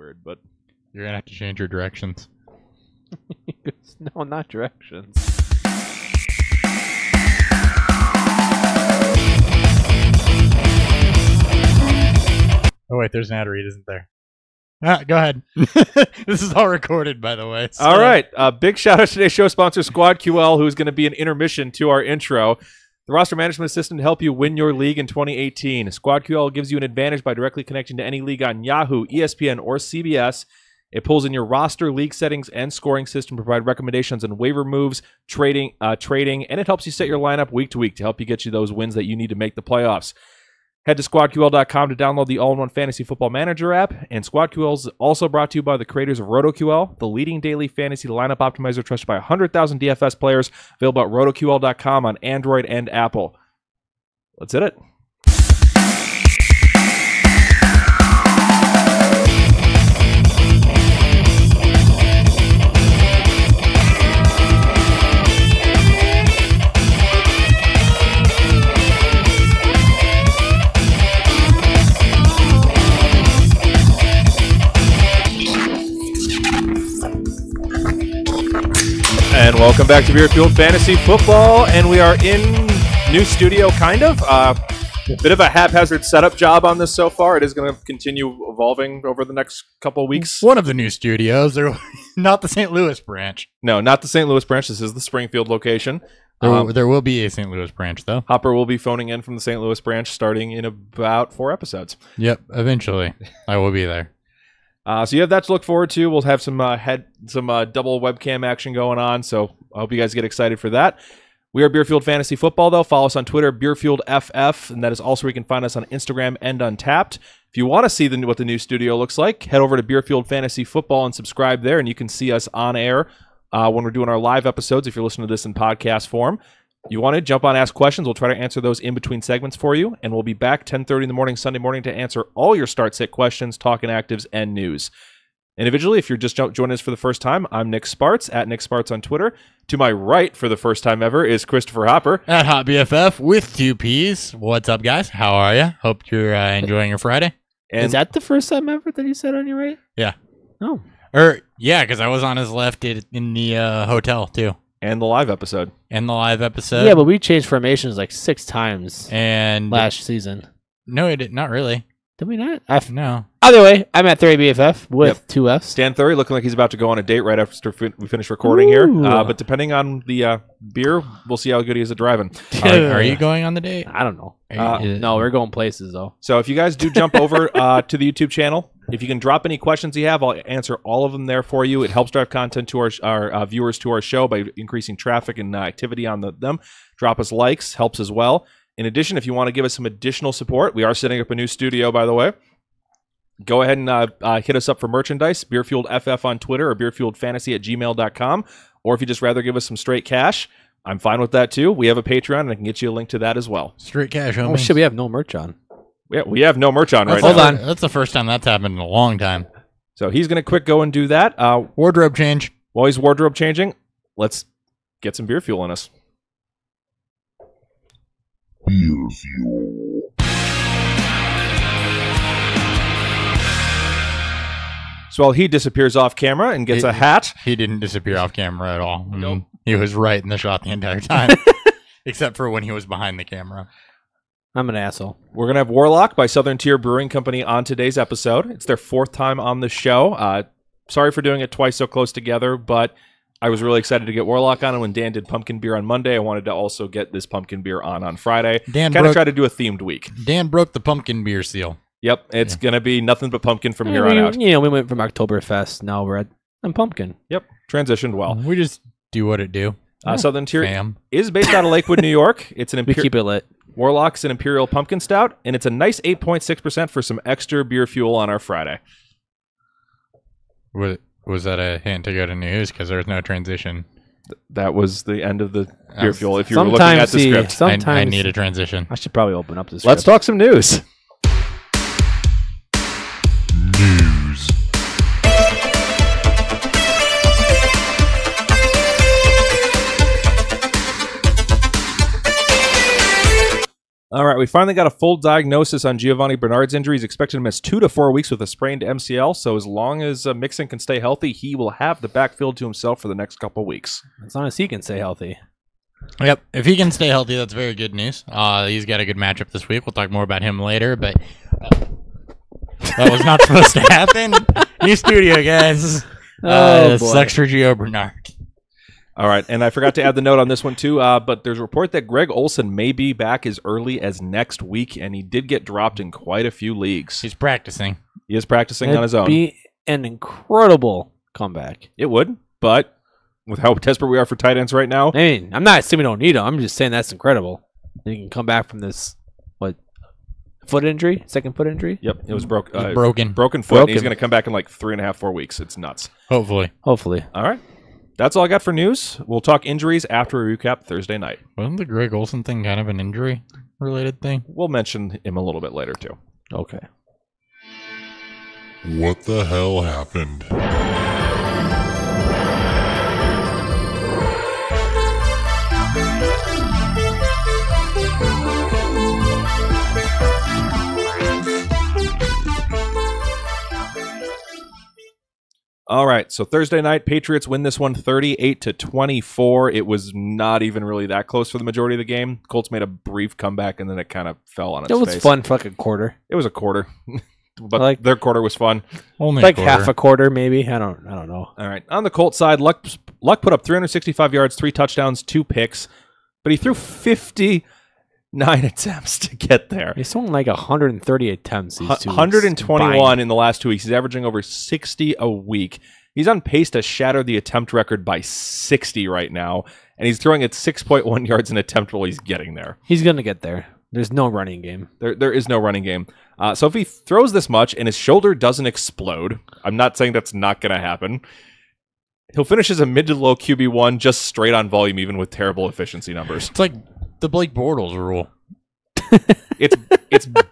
weird, but you're gonna have to change your directions. No, not directions. Oh wait, there's an ad read, isn't there? Go ahead. This is all recorded, by the way. So. All right. Big shout out to today's show sponsor, Squad QL, who's going to be an intermission to our intro. The roster management system to help you win your league in 2018. Squad QL gives you an advantage by directly connecting to any league on Yahoo, ESPN, or CBS. It pulls in your roster, league settings, and scoring system to provide recommendations on waiver moves, trading, and it helps you set your lineup week to week to help you get you those wins that you need to make the playoffs. Head to squadql.com to download the all-in-one fantasy football manager app. And SquadQL is also brought to you by the creators of RotoQL, the leading daily fantasy lineup optimizer trusted by 100,000 DFS players. Available at rotoql.com on Android and Apple. Let's hit it. And welcome back to Beer Fueled Fantasy Football, and we are in new studio, kind of. A bit of a haphazard setup job on this so far. It is going to continue evolving over the next couple of weeks. One of the new studios, not the St. Louis branch. No, not the St. Louis branch. This is the Springfield location. There will be a St. Louis branch, though. Hopper will be phoning in from the St. Louis branch starting in about 4 episodes. Yep, eventually. I will be there. So you have that to look forward to. We'll have some double webcam action going on, so I hope you guys get excited for that. We are Beerfield Fantasy Football, though. Follow us on Twitter, BeerfieldFF, and that is also where you can find us on Instagram and Untapped. If you want to see what the new studio looks like, head over to Beerfield Fantasy Football and subscribe there, and you can see us on air when we're doing our live episodes if you're listening to this in podcast form. You want to jump on, ask questions. We'll try to answer those in between segments for you, and we'll be back 10:30 in the morning, Sunday morning, to answer all your start-sit questions, talking actives, and news. Individually, if you're just joining us for the first time, I'm Nick Sparts, at Nick Sparts on Twitter. To my right, for the first time ever, is Christopher Hopper. At Hot BFF with 2 Ps. What's up, guys? How are you? Hope you're enjoying your Friday. And is that the first time ever that you said on your right? Yeah. Oh. Yeah, because I was on his left in the hotel, too. And the live episode. Yeah, but we changed formations like 6 times last season. No, it did not really. Did we not? No. Either way, I'm at 3BFF with 2 Fs. Stan Thury looking like he's about to go on a date right after we finish recording here. But depending on the beer, we'll see how good he is at driving. Are you going on the date? I don't know. No, we're going places, though. So if you guys do jump over to the YouTube channel, if you can drop any questions you have, I'll answer all of them there for you. It helps drive content to our viewers to our show by increasing traffic and activity on them. Drop us likes, helps as well. In addition, if you want to give us some additional support, we are setting up a new studio, by the way. Go ahead and hit us up for merchandise, BeerfieldFF on Twitter or BeerfieldFantasy@gmail.com. Or if you just rather give us some straight cash, I'm fine with that too. We have a Patreon, and I can get you a link to that as well. Straight cash, homie. Oh, shit, we have no merch on. Yeah, we have no merch on right now. Hold on. That's the first time that's happened in a long time. So he's going to quick go and do that. Wardrobe change. While he's wardrobe changing, let's get some beer fuel in us. Beer fuel. So while he disappears off camera and gets a hat. He didn't disappear off camera at all. Nope. He was right in the shot the entire time. Except for when he was behind the camera. I'm an asshole. We're going to have Warlock by Southern Tier Brewing Company on today's episode. It's their 4th time on the show. Sorry for doing it twice so close together, but I was really excited to get Warlock on, and when Dan did pumpkin beer on Monday, I wanted to also get this pumpkin beer on Friday. Kind of try to do a themed week. Dan broke the pumpkin beer seal. Yep, it's going to be nothing but pumpkin from here on out. You know, we went from Oktoberfest, now we're at pumpkin. Yep, transitioned well. We just do what it do. Southern Tier is based out of Lakewood, New York. It's an we keep it lit. Warlock's an Imperial Pumpkin Stout, and it's a nice 8.6% for some extra beer fuel on our Friday. Was that a hint to go to news? Because there was no transition. That was the end of the beer fuel. If you were looking at the script, I need a transition. I should probably open up this. Let's talk some news. News. All right, we finally got a full diagnosis on Giovanni Bernard's injury. He's expected to miss 2 to 4 weeks with a sprained MCL, so as long as Mixon can stay healthy, he will have the backfield to himself for the next couple weeks. As long as he can stay healthy. Yep, if he can stay healthy, that's very good news. He's got a good matchup this week. We'll talk more about him later, but that was not supposed to happen. New studio, guys. Sucks for Gio Bernard. All right, and I forgot to add the note on this one too, but there's a report that Greg Olsen may be back as early as next week, and he did get dropped in quite a few leagues. He's practicing. He is practicing on his own. It'd be an incredible comeback. It would, but with how desperate we are for tight ends right now. I mean, I'm not assuming we don't need him. I'm just saying that's incredible. He can come back from this, foot injury? Second foot injury? Yep, it was broken. Broken foot. He's going to come back in like 3.5, 4 weeks. It's nuts. Hopefully. All right. That's all I got for news. We'll talk injuries after we recap Thursday night. Wasn't the Greg Olsen thing kind of an injury-related thing? We'll mention him a little bit later, too. Okay. What the hell happened? All right, so Thursday night, Patriots win this one 38-24. It was not even really that close for the majority of the game. Colts made a brief comeback, and then it kind of fell on its face. It was fun for like a quarter. It was a quarter, but their quarter was fun. Only like half a quarter, maybe. I don't know. All right, on the Colts side, Luck put up 365 yards, 3 touchdowns, 2 picks, but he threw 59 attempts to get there. He's thrown like 130 attempts. 121 in the last 2 weeks. He's averaging over 60 a week. He's on pace to shatter the attempt record by 60 right now, and he's throwing at 6.1 yards an attempt while he's getting there. He's going to get there. There's no running game. There is no running game. So if he throws this much and his shoulder doesn't explode, I'm not saying that's not going to happen, he'll finish as a mid to low QB1 just straight on volume, even with terrible efficiency numbers. It's like the Blake Bortles rule. It's Blake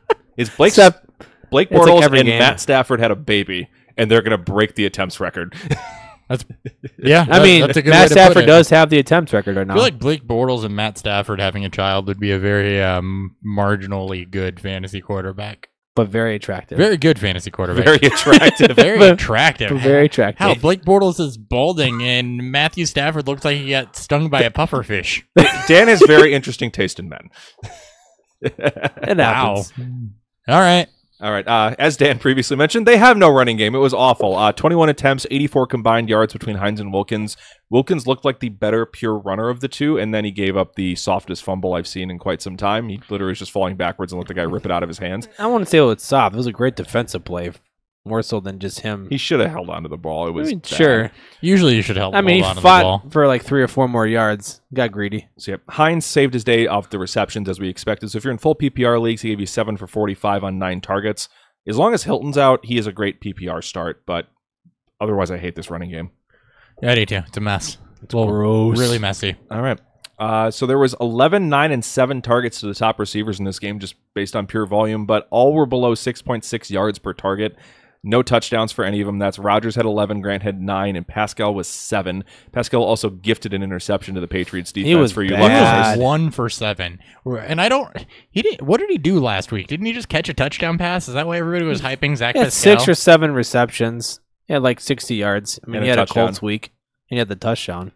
Bortles and Matt Stafford had a baby, and they're going to break the attempts record. That's Matt Stafford does have the attempts record right now. I feel like Blake Bortles and Matt Stafford having a child would be a very marginally good fantasy quarterback. But very attractive. Very good fantasy quarterback. Very attractive. Very attractive. Very attractive. How Blake Bortles is balding and Matthew Stafford looks like he got stung by a pufferfish. Dan has very interesting taste in men. It happens. All right. As Dan previously mentioned, they have no running game. It was awful. 21 attempts, 84 combined yards between Hines and Wilkins. Wilkins looked like the better pure runner of the two, and then he gave up the softest fumble I've seen in quite some time. He literally was just falling backwards and let the guy rip it out of his hands. I wouldn't say it was soft. It was a great defensive play, more so than just him. He should have held on to the ball. It was sure. Usually you should hold on to the ball. He fought for like 3 or 4 more yards. Got greedy. So Hines saved his day off the receptions as we expected. So if you're in full PPR leagues, he gave you 7 for 45 on 9 targets. As long as Hilton's out, he is a great PPR start, but otherwise I hate this running game. Yeah, I do too. It's a mess. It's gross. Really messy. All right. So there was 11, 9, and 7 targets to the top receivers in this game just based on pure volume, but all were below 6.6 yards per target. No touchdowns for any of them. That's Rodgers had 11, Grant had 9, and Pascal was 7. Pascal also gifted an interception to the Patriots defense. He was for you. bad. He was 1 for 7. And what did he do last week? Didn't he just catch a touchdown pass? Is that why everybody was hyping Zach Pascal? 6 or 7 receptions. He had like 60 yards. I mean, he had a Colts week, and he had the touchdown.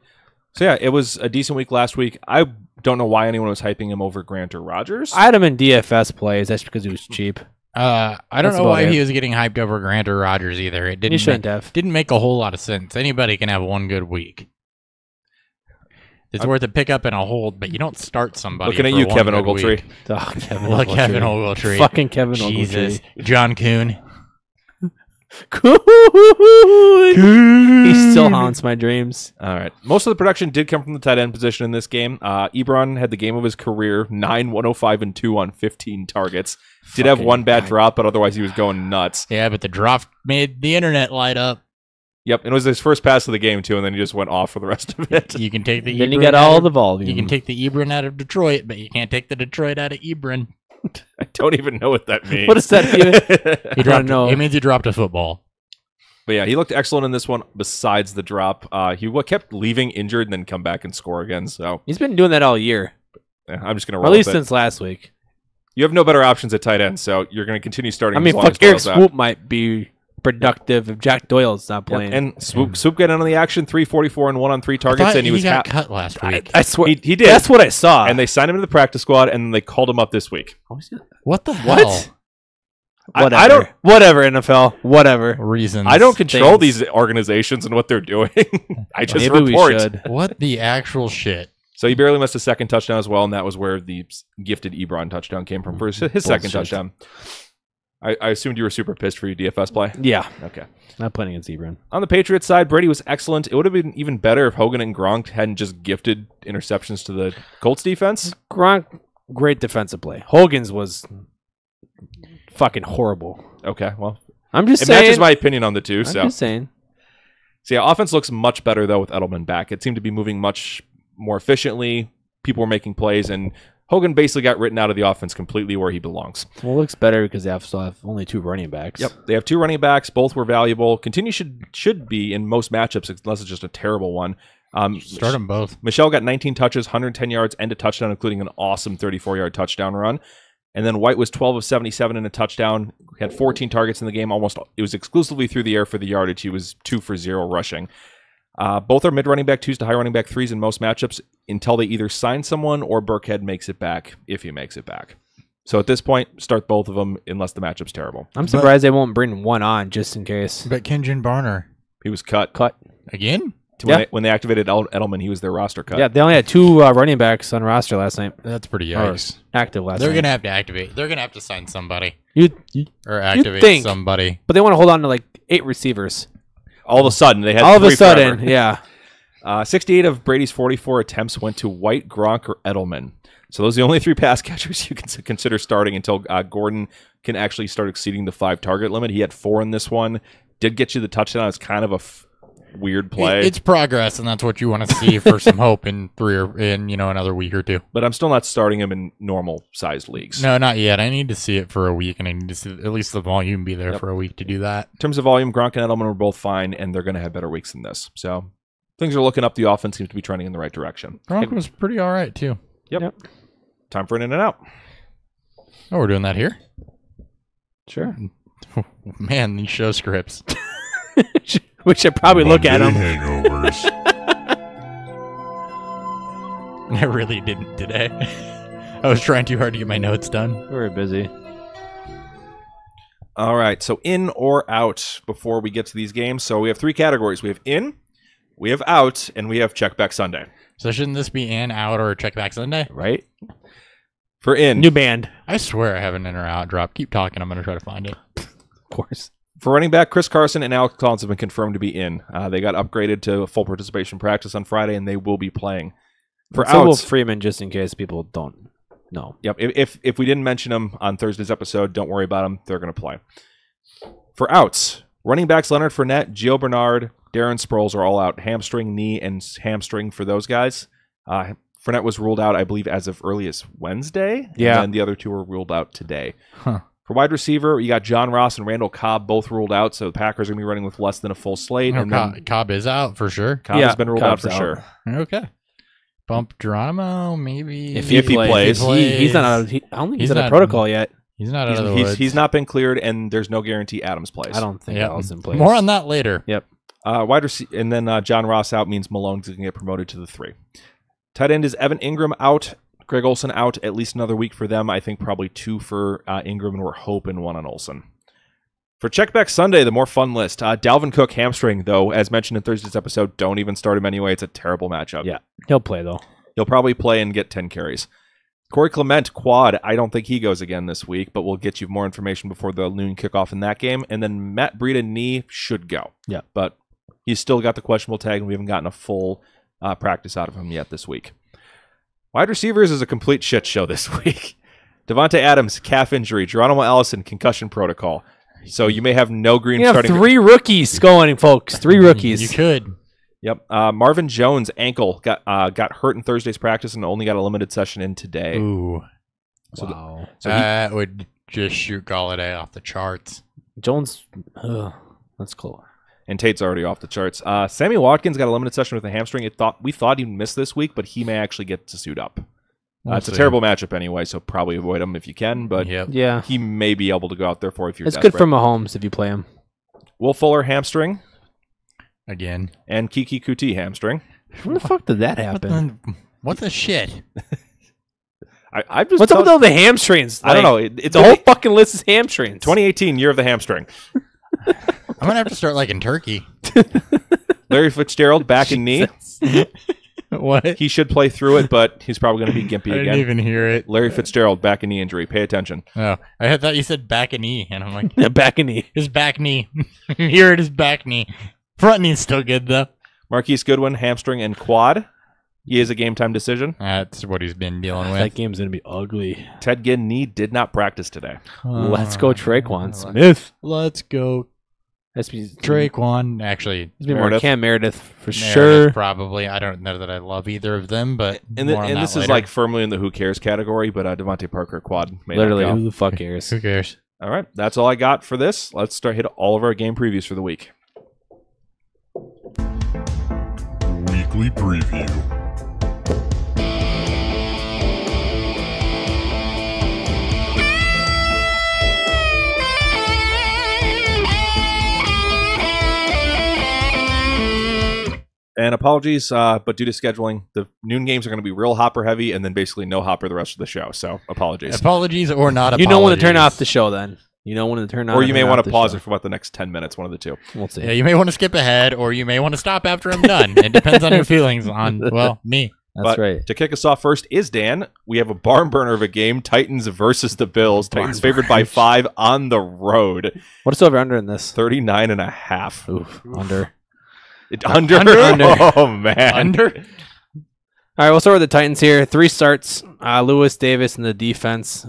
So yeah, it was a decent week last week. I don't know why anyone was hyping him over Grant or Rodgers. I had him in DFS plays. That's because he was cheap. I don't know why he was getting hyped over Grant or Rodgers either. It He shouldn't have. Didn't make a whole lot of sense. Anybody can have one good week. It's worth a pickup and a hold, but you don't start somebody. Looking at you, Kevin Ogletree. Oh, Kevin Ogletree. Fucking Kevin Jesus. Ogletree. John Kuhn. He still haunts my dreams. All right. Most of the production did come from the tight end position in this game. Ebron had the game of his career, 9, 105, and 2 on 15 targets. Did have one bad drop, but otherwise he was going nuts. Yeah, but the drop made the internet light up. Yep, and it was his first pass of the game, too, and then he just went off for the rest of it. You can take the Then you got all the volume. You can take the Ebron out of Detroit, but you can't take the Detroit out of Ebron. I don't even know what that means. What does that mean? It means you dropped a football. But yeah, he looked excellent in this one besides the drop. He kept leaving injured and then come back and score again. So he's been doing that all year. Yeah, I'm just going to roll at least with it. since last week. You have no better options at tight end, so you're going to continue starting. I mean, as long fuck, as Eric Doyle's out. Swoop might be productive if Jack Doyle's not playing. Yep, and Swoop got in on the action, 344 and 1 on 3 targets, and he was got cut last week. I swear he did. That's what I saw. And they signed him to the practice squad, and they called him up this week. What the hell? Whatever. I don't. Whatever, NFL. Whatever. Reasons. I don't control things. these organizations and what they're doing. I just Maybe report. we should. What the actual shit? So he barely missed a second touchdown as well, and that was where the gifted Ebron touchdown came from for his second touchdown. I assumed you were super pissed for your DFS play. Yeah. Okay. Not playing against Ebron. On the Patriots side, Brady was excellent. It would have been even better if Hogan and Gronk hadn't just gifted interceptions to the Colts defense. Gronk, great defensive play. Hogan's was fucking horrible. Okay, well, I'm just it saying. matches my opinion on the two. I'm So just saying. yeah, offense looks much better though with Edelman back. It seemed to be moving much more efficiently. People were making plays, and Hogan basically got written out of the offense completely where he belongs. Well, it looks better because they still have only 2 running backs. Yep, they have 2 running backs. Both were valuable. Continue should be in most matchups unless it's just a terrible one. Start them both. Michelle got 19 touches, 110 yards, and a touchdown, including an awesome 34-yard touchdown run. And then White was 12 of 77 and a touchdown. Had 14 targets in the game. It was exclusively through the air for the yardage. He was 2 for 0 rushing. Both are mid running back 2s to high running back 3s in most matchups until they either sign someone or Burkhead makes it back if he makes it back. So at this point, start both of them unless the matchup's terrible. I'm surprised they won't bring one on just in case. But Kenjon Barner. He was cut. Again? When they activated Edelman, he was their roster cut. Yeah, they only had 2 running backs on roster last night. That's pretty Or yikes. active last They're night. going to have to activate. They're going to have to sign somebody. Or think. activate somebody. But they want to hold on to like 8 receivers. All of a sudden, they had All of a 3 sudden, forever. yeah. 68 of Brady's 44 attempts went to White, Gronk, or Edelman. So those are the only 3 pass catchers you can consider starting until Gordon can actually start exceeding the 5 target limit. He had 4 in this one. Did get you the touchdown. It's kind of a weird play. It's progress, and that's what you want to see for some hope in another week or 2. But I'm still not starting him in normal-sized leagues. No, not yet. I need to see it for a week, and I need to see at least the volume be there for a week to do that. In terms of volume, Gronk and Edelman were both fine, and they're going to have better weeks than this. So things are looking up. The offense seems to be trending in the right direction. Gronk was pretty all right, too. Yep. Time for an in and out. Oh, we're doing that here? Sure. Man, these show scripts. We should probably look at Monday them. hangovers. I really didn't today. I was trying too hard to get my notes done. We were busy. All right, so in or out before we get to these games. So we have 3 categories. We have in, we have out, and we have check back Sunday. So shouldn't this be in, out, or check back Sunday? Right? For in, New band. I swear I have an in or out drop. Keep talking. I'm going to try to find it. Of course. for running back, Chris Carson and Alex Collins have been confirmed to be in. They got upgraded to full participation practice on Friday, and they will be playing. For So will outs, Freeman, just in case people don't know. yep. If we didn't mention them on Thursday's episode, don't worry about them. They're going to play. For outs, running backs Leonard Fournette, Gio Bernard, Darren Sproles are all out. Hamstring, knee, and hamstring for those guys. Fournette was ruled out, I believe, as of early as Wednesday. Yeah. And the other two were ruled out today. Huh. For wide receiver, you got John Ross and Randall Cobb both ruled out, so the Packers are going to be running with less than a full slate. Oh, And then Cobb is out for sure. Cobb Yeah, has been ruled out Cobb's for out. sure. Okay. Bump Geronimo, maybe. If he plays. He's not out of, I don't think he's He's out of not- protocol yet. He's not out of the woods. He's not been cleared, and there's no guarantee Adams plays. I don't think Yep. Allison plays. More on that later. Yep. Wide receiver, and then John Ross out means Malone's going to get promoted to the 3. Tight end is Evan Ingram out. Greg Olsen out at least another week for them. I think probably 2 for Ingram, and we're hoping 1 on Olsen. For Checkback Sunday, the more fun list. Dalvin Cook hamstring, though, as mentioned in Thursday's episode, don't even start him anyway. It's a terrible matchup. Yeah. He'll play, though. He'll probably play and get 10 carries. Corey Clement, quad. I don't think he goes again this week, but we'll get you more information before the noon kickoff in that game. And then Matt Breida, knee, should go. Yeah. But he's still got the questionable tag, and we haven't gotten a full practice out of him yet this week. Wide receivers is a complete shit show this week. Devontae Adams, calf injury. Geronimo Allison, concussion protocol. So you may have no green You have starting. 3 rookies going, folks. 3 rookies. You could. Yep. Marvin Jones, ankle, got hurt in Thursday's practice and only got a limited session in today. Ooh. So Wow. That would just shoot Galladay off the charts. Jones, that's cool. And Tate's already off the charts. Sammy Watkins got a limited session with a hamstring. We thought he'd miss this week, but he may actually get to suit up. It's a terrible matchup anyway, so probably avoid him if you can. But Yeah. he may be able to go out there for you if you're It's desperate. good for Mahomes if you play him. Will Fuller hamstring Again. and Kiki Kuti hamstring. When the fuck did that happen? What the shit? I'm just What's up with all the hamstrings? I don't know. It's The whole fucking list is hamstrings. 2018 year of the hamstring. I'm gonna have to start liking turkey. Larry Fitzgerald back and knee. What? He should play through it, but he's probably going to be gimpy I again. didn't even hear it. Larry Fitzgerald back and knee injury. Pay attention. Oh, I thought you said back and knee, and I'm like, Back and knee. his back knee. Here it is, back knee. Front knee's still good though. Marquise Goodwin hamstring and quad. He is a game time decision. That's what he's been dealing with. That game's gonna be ugly. Ted Ginn knee did not practice today. Let's go Traquan Smith. Let's go That's be Traquan. Actually, It's more Meredith. Cam Meredith for Meredith, sure. probably. I don't know that I love either of them, but And, more on and that this is later. like firmly in the who cares category, but Devontae Parker quad may Literally, not go. who the fuck cares? Who cares? All right, that's all I got for this. Let's start hit all of our game previews for the week. Weekly preview. And apologies, but due to scheduling, the noon games are going to be real hopper heavy, and then basically no hopper the rest of the show. So apologies. Apologies or not apologies. You know when to turn off the show then. You know when to turn on. Or you may want to the pause show. it for about the next 10 minutes, one of the two. We'll see. Yeah, you may want to skip ahead, or you may want to stop after I'm done. It depends on your feelings on, well, me. That's But right. To kick us off first is Dan. We have a barn burner of a game, Titans versus the Bills. Titans favored by 5 on the road, What's over under in this? 39.5. Oof, under. Under? Under. Oh, man. Under? All right, we'll start with the Titans here. 3 starts. Lewis, Davis, and the defense.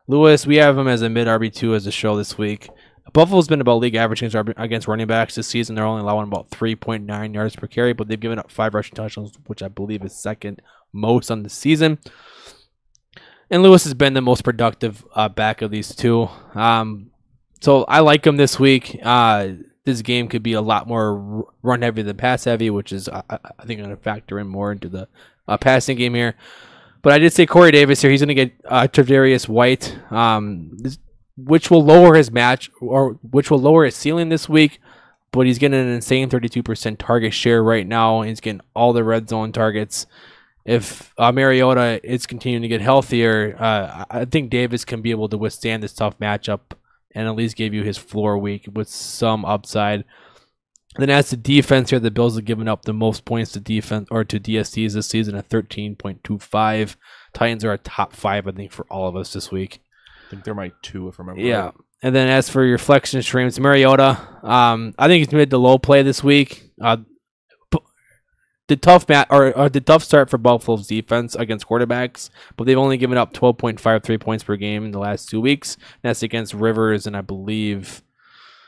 Lewis, we have him as a mid RB2 as a show this week. Buffalo's been about league average against running backs this season. They're only allowing about 3.9 yards per carry, but they've given up 5 rushing touchdowns, which I believe is second most on the season. And Lewis has been the most productive back of these two. So I like him this week. This game could be a lot more run heavy than pass heavy, which is, I think, going to factor in more into the passing game here. But I did say Corey Davis here. He's going to get Tre'Davious White, which will lower his which will lower his ceiling this week. But he's getting an insane 32% target share right now. He's getting all the red zone targets. If Mariota is continuing to get healthier, I think Davis can be able to withstand this tough matchup and at least give you his floor week with some upside. Then as to defense here, the Bills have given up the most points to defense or to DSTs this season at 13.25. Titans are a top 5, I think, for all of us this week. I think they're my 2, if I remember Yeah. right. And then as for your flexion streams, Mariota, I think he's mid to low play this week. The tough start for Buffalo's defense against quarterbacks, but they've only given up 12.53 points per game in the last 2 weeks. That's against Rivers, and I believe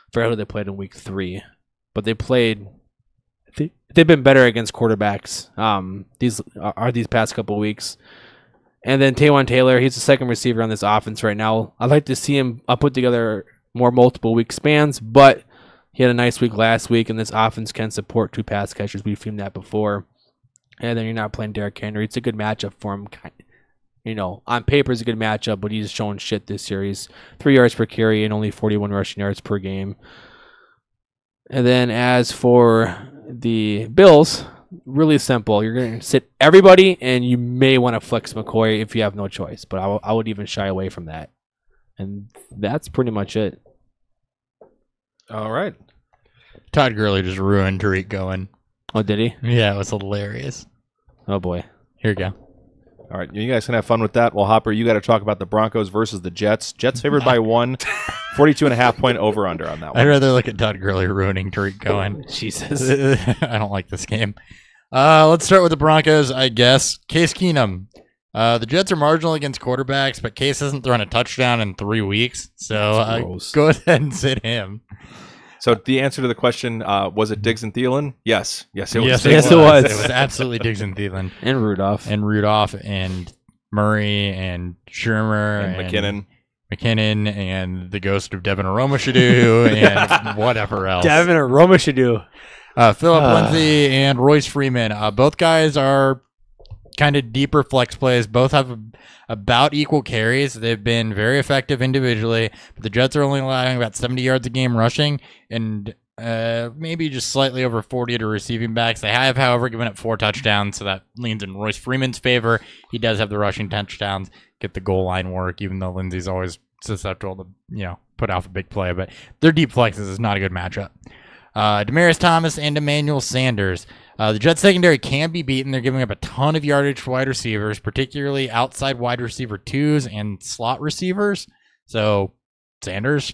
I forgot who they played in week 3. But they've been better against quarterbacks these past couple weeks. And then Taywan Taylor, he's the second receiver on this offense right now. I'd like to see him put together more multiple week spans, but he had a nice week last week, and this offense can support 2 pass catchers. We've seen that before. And then you're not playing Derrick Henry. It's a good matchup for him. On paper, it's a good matchup, but he's showing shit this series. 3 yards per carry and only 41 rushing yards per game. And then as for the Bills, really simple. You're going to sit everybody, and you may want to flex McCoy if you have no choice. But I would even shy away from that. And that's pretty much it. All right. Todd Gurley just ruined Tariq going. Oh, did he? Yeah, it was hilarious. Oh, boy. Here you go. All right. You guys can have fun with that. Well, Hopper, you got to talk about the Broncos versus the Jets. Jets favored by 1, 42.5 point over-under on that I'd one. rather look at Todd Gurley ruining Tariq Cohen. Jesus. I don't like this game. Let's start with the Broncos, I guess. Case Keenum. The Jets are marginal against quarterbacks, but Case hasn't thrown a touchdown in 3 weeks. So Gross. go ahead and sit him. So the answer to the question, was it Diggs and Thielen? Yes. Yes, it was. Yes, Yes, it was. It was absolutely Diggs and Thielen. And Rudolph. And Rudolph and Murray and Shermer And McKinnon and the ghost of Devin Aromashadu and whatever else. Devin or Roma should do. Philip Lindsay and Royce Freeman. Both guys are kind of deeper flex plays. Both have about equal carries. They've been very effective individually, but the Jets are only allowing about 70 yards a game rushing and maybe just slightly over 40 to receiving backs. They have, however, given up 4 touchdowns, so that leans in Royce Freeman's favor. He does have the rushing touchdowns, get the goal line work, even though Lindsey's always susceptible to, put off a big play. But their deep flexes is not a good matchup. Demaryius Thomas and Emmanuel Sanders. The Jets secondary can be beaten. They're giving up a ton of yardage for wide receivers, particularly outside wide receiver 2s and slot receivers. So Sanders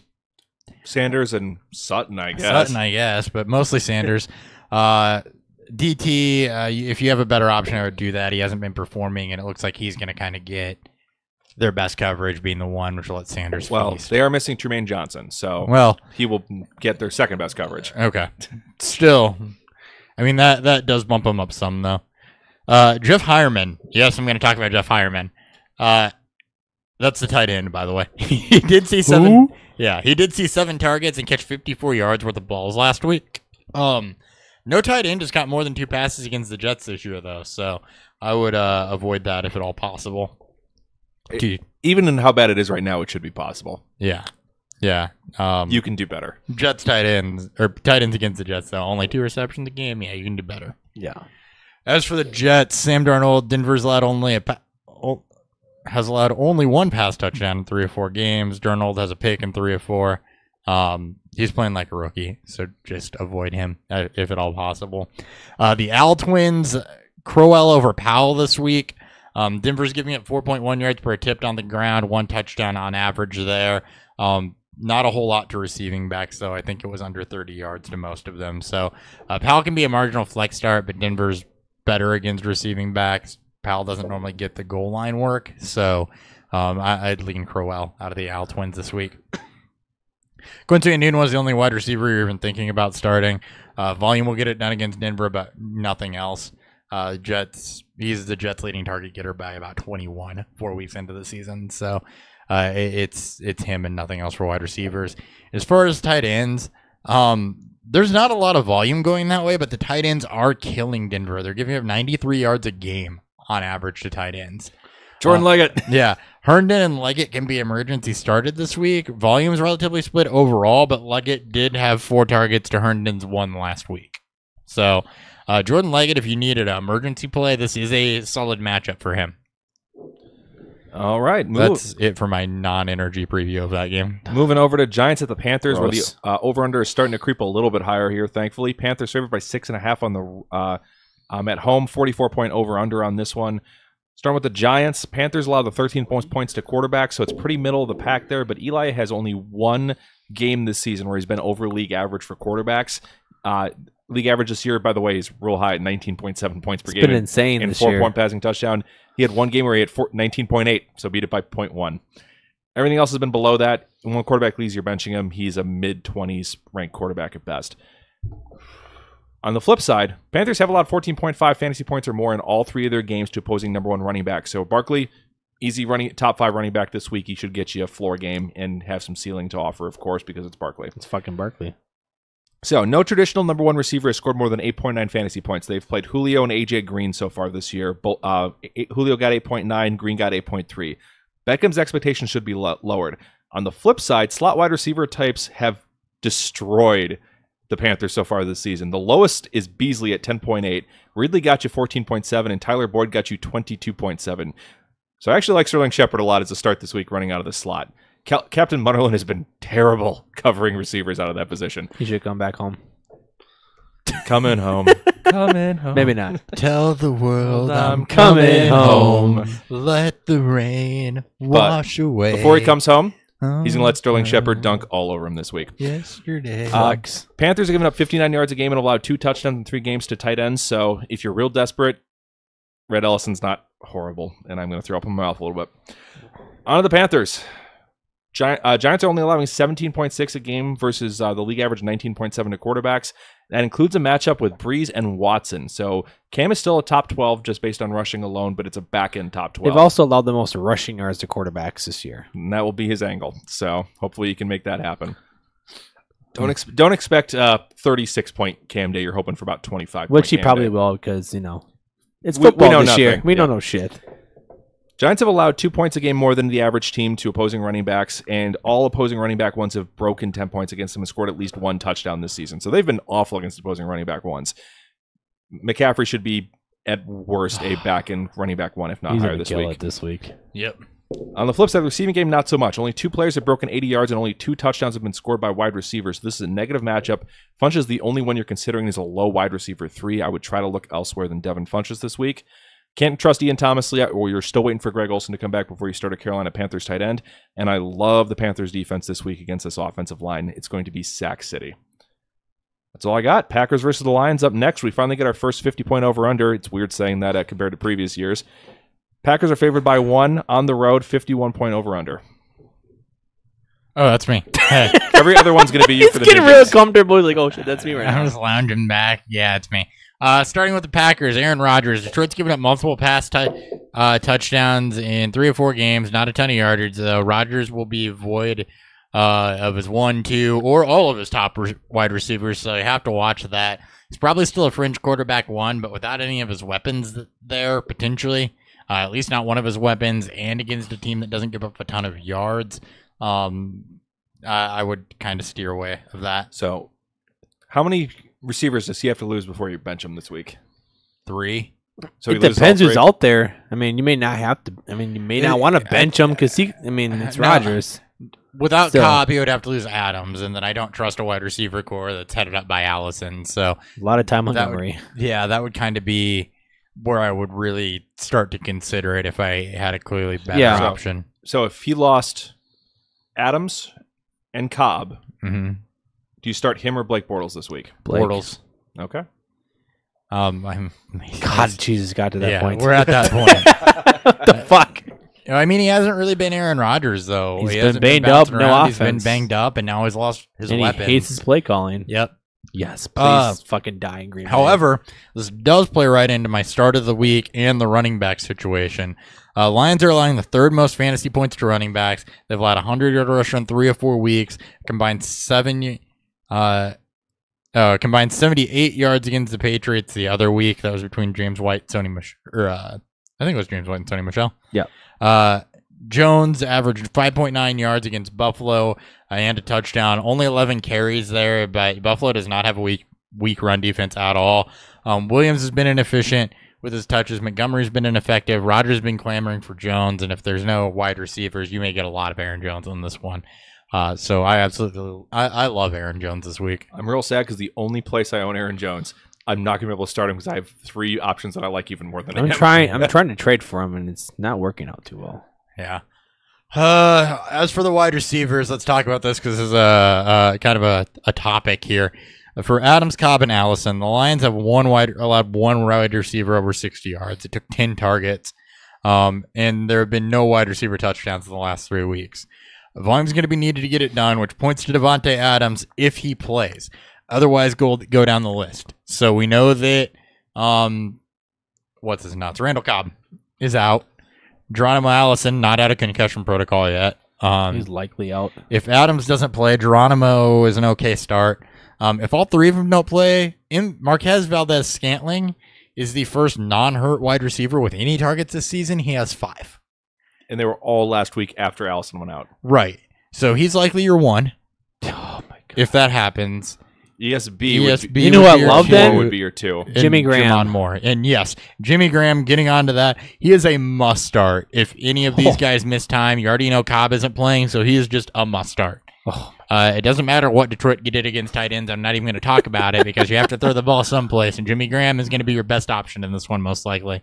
and Sutton, I guess. But mostly Sanders. DT, if you have a better option, I would do that. He hasn't been performing, and it looks like he's going to kind of get their best coverage being the one, which will let Sanders feast. They are missing Trumaine Johnson, so he will get their second best coverage. Okay. Still, I mean, that does bump him up some, though. Jeff Hireman. Yes, I'm going to talk about Jeff Hireman. That's the tight end, by the way. He did see 7. Ooh? Yeah, he did see 7 targets and catch 54 yards worth of balls last week. No tight end has got more than 2 passes against the Jets this year, though, so I would avoid that if at all possible. Even in how bad it is right now, it should be possible. Yeah. You can do better. Jets tight ends against the Jets, though. Only 2 receptions a game. Yeah, you can do better. Yeah. As for the Jets, Sam Darnold, Denver's has allowed only 1 pass touchdown in 3 or 4 games. Darnold has a pick in 3 or 4. He's playing like a rookie, so just avoid him if at all possible. The Al Twins, Crowell over Powell this week. Denver's giving up 4.1 yards per attempt on the ground, 1 touchdown on average there. Not a whole lot to receiving backs, though. I think it was under 30 yards to most of them. So Powell can be a marginal flex start, but Denver's better against receiving backs. Powell doesn't normally get the goal line work, so I'd lean Crowell out of the Al Twins this week. Quincy Nunn was the only wide receiver you're even thinking about starting. Volume will get it done against Denver, but nothing else. He's the Jets' leading target getter by about 21 4 weeks into the season. So it's him and nothing else for wide receivers. As far as tight ends, there's not a lot of volume going that way, but the tight ends are killing Denver. They're giving up 93 yards a game on average to tight ends. Jordan Leggett. Yeah. Herndon and Leggett can be emergency started this week. Volume's relatively split overall, but Leggett did have 4 targets to Herndon's 1 last week. So Jordan Leggett, if you needed an emergency play, this is a solid matchup for him. All right. That's it for my non-energy preview of that game. Moving over to Giants at the Panthers, where the over-under is starting to creep a little bit higher here, thankfully. Panthers favored by 6.5 on the at home, 44-point over-under on this one. Starting with the Giants, Panthers allow the 13 points to quarterbacks, so it's pretty middle of the pack there, but Eli has only 1 game this season where he's been over league average for quarterbacks. League average this year, by the way, is real high at 19.7 points per game. It's been insane and this year. 4-point passing touchdown. He had 1 game where he had 19.8, so beat it by 0.1. Everything else has been below that. When one quarterback leaves, you're benching him. He's a mid-20s ranked quarterback at best. On the flip side, Panthers have allowed 14.5 fantasy points or more in all 3 of their games to opposing number 1 running back. So Barkley, easy top 5 running back this week. He should get you a floor game and have some ceiling to offer, of course, because it's Barkley. It's fucking Barkley. So no traditional number 1 receiver has scored more than 8.9 fantasy points. They've played Julio and AJ Green so far this year. Julio got 8.9, Green got 8.3. Beckham's expectations should be lowered. On the flip side, slot wide receiver types have destroyed the Panthers so far this season. The lowest is Beasley at 10.8. Ridley got you 14.7, and Tyler Boyd got you 22.7. So I actually like Sterling Shepard a lot as a start this week running out of the slot. Captain Munnerlyn has been terrible covering receivers out of that position. He should come back home. Coming home. Coming home. Maybe not. Tell the world I'm coming home. Let the rain wash away. Before he comes home, he's going to let Sterling Shepard dunk all over him this week. Yesterday. Panthers are giving up 59 yards a game and allowed 2 touchdowns in 3 games to tight ends. So if you're real desperate, Red Ellison's not horrible. And I'm going to throw up in my mouth a little bit. On to the Panthers. Giants are only allowing 17.6 a game versus the league average 19.7 to quarterbacks. That includes a matchup with Breeze and Watson. So Cam is still a top 12 just based on rushing alone, but it's a back-end top 12. They've also allowed the most rushing yards to quarterbacks this year. And that will be his angle. So hopefully you can make that happen. Don't expect 36-point Cam Day. You're hoping for about 25. Which he Cam probably Day. will because, It's We football know this year. nothing. We Yeah. don't know shit. Giants have allowed 2 points a game more than the average team to opposing running backs, and all opposing running back ones have broken 10 points against them and scored at least 1 touchdown this season. So they've been awful against opposing running back ones. McCaffrey should be, at worst, a back-end running back 1, if not He's higher gonna this kill week. it this week. Yep. On the flip side, the receiving game, not so much. Only 2 players have broken 80 yards and only 2 touchdowns have been scored by wide receivers. This is a negative matchup. Funches, the only one you're considering is a low wide receiver 3. I would try to look elsewhere than Devin Funches this week. Can't trust Ian Thomas yet, or you're still waiting for Greg Olsen to come back before you start a Carolina Panthers tight end. And I love the Panthers defense this week against this offensive line. It's going to be Sack City. That's all I got. Packers versus the Lions up next. We finally get our first 50-point over-under. It's weird saying that compared to previous years. Packers are favored by 1 on the road, 51-point over-under. Oh, that's me. Hey, Every other one's going to be you He's for the getting midgets. real comfortable. He's like, oh shit, that's me right I now. was lounging back. Yeah, it's me. Starting with the Packers, Aaron Rodgers. Detroit's given up multiple touchdowns in 3 or 4 games. Not a ton of yardage, though. Rodgers will be void of his 1, 2, or all of his top wide receivers, so you have to watch that. He's probably still a fringe quarterback 1, but without any of his weapons there, potentially, at least not one of his weapons, and against a team that doesn't give up a ton of yards, I would kind of steer away of that. So, how many receivers does he have to lose before you bench him this week? 3. So It he loses depends all who's 3? out there. I mean, you may not have to. I mean, you may not want to bench him because he. I mean, it's No. Rodgers. Without Still. Cobb, he would have to lose Adams, and then I don't trust a wide receiver core that's headed up by Allison. So, A lot of time on That Montgomery. yeah, that would kind of be where I would really start to consider it if I had a clearly better Yeah. option. So if he lost Adams and Cobb, Mm-hmm. do you start him or Blake Bortles this week? Blake. Bortles. Okay. I'm God, Jesus, got to that yeah, point. we're at that point. What the fuck? I mean, he hasn't really been Aaron Rodgers though. He's He been hasn't banged bouncing up, no around. He's been offense. banged up, and now he's lost his And weapons. he hates his play calling. Yep. Yes, please Uh, fucking die in Green Bay. However, this does play right into my start of the week and the running back situation. Lions are allowing the 3rd most fantasy points to running backs. They've allowed 100-yard rusher in 3 or 4 weeks, combined 78 yards against the Patriots the other week. That was between James White, Sony Michelle. I think it was James White and Sony Michelle. Yeah. Jones averaged 5.9 yards against Buffalo and a touchdown. Only 11 carries there, but Buffalo does not have a weak run defense at all. Williams has been inefficient with his touches. Montgomery's been ineffective. Rodgers has been clamoring for Jones, and if there's no wide receivers, you may get a lot of Aaron Jones on this one. So I love Aaron Jones this week. I'm real sad because the only place I own Aaron Jones, I'm not going to be able to start him because I have 3 options that I like even more than him. I'm trying to trade for him, and it's not working out too well. Yeah. As for the wide receivers, let's talk about this because this is a kind of a topic here. For Adams, Cobb, and Allison, the Lions have allowed one wide receiver over 60 yards. It took 10 targets, and there have been no wide receiver touchdowns in the last 3 weeks. Volume's going to be needed to get it done, which points to Devontae Adams if he plays. Otherwise, go down the list. So we know that what's his nuts? Randall Cobb is out. Geronimo Allison not out of concussion protocol yet. He's likely out. If Adams doesn't play, Geronimo is an okay start. If all 3 of them don't play, Marquez Valdez-Scantling is the first non-hurt wide receiver with any targets this season. He has 5. And they were all last week after Allison went out. Right. So he's likely your 1 Oh my god. if that happens. ESB, ESB You know who I would be your love 2, then? would be your 2. and Jimmy Graham. Jamon Moore. And yes, Jimmy Graham getting onto that. He is a must start. If any of these guys miss time, you already know Cobb isn't playing, so he is just a must start. Oh, It doesn't matter what Detroit did against tight ends. I'm not even going to talk about it because you have to throw the ball someplace, and Jimmy Graham is going to be your best option in this one, most likely.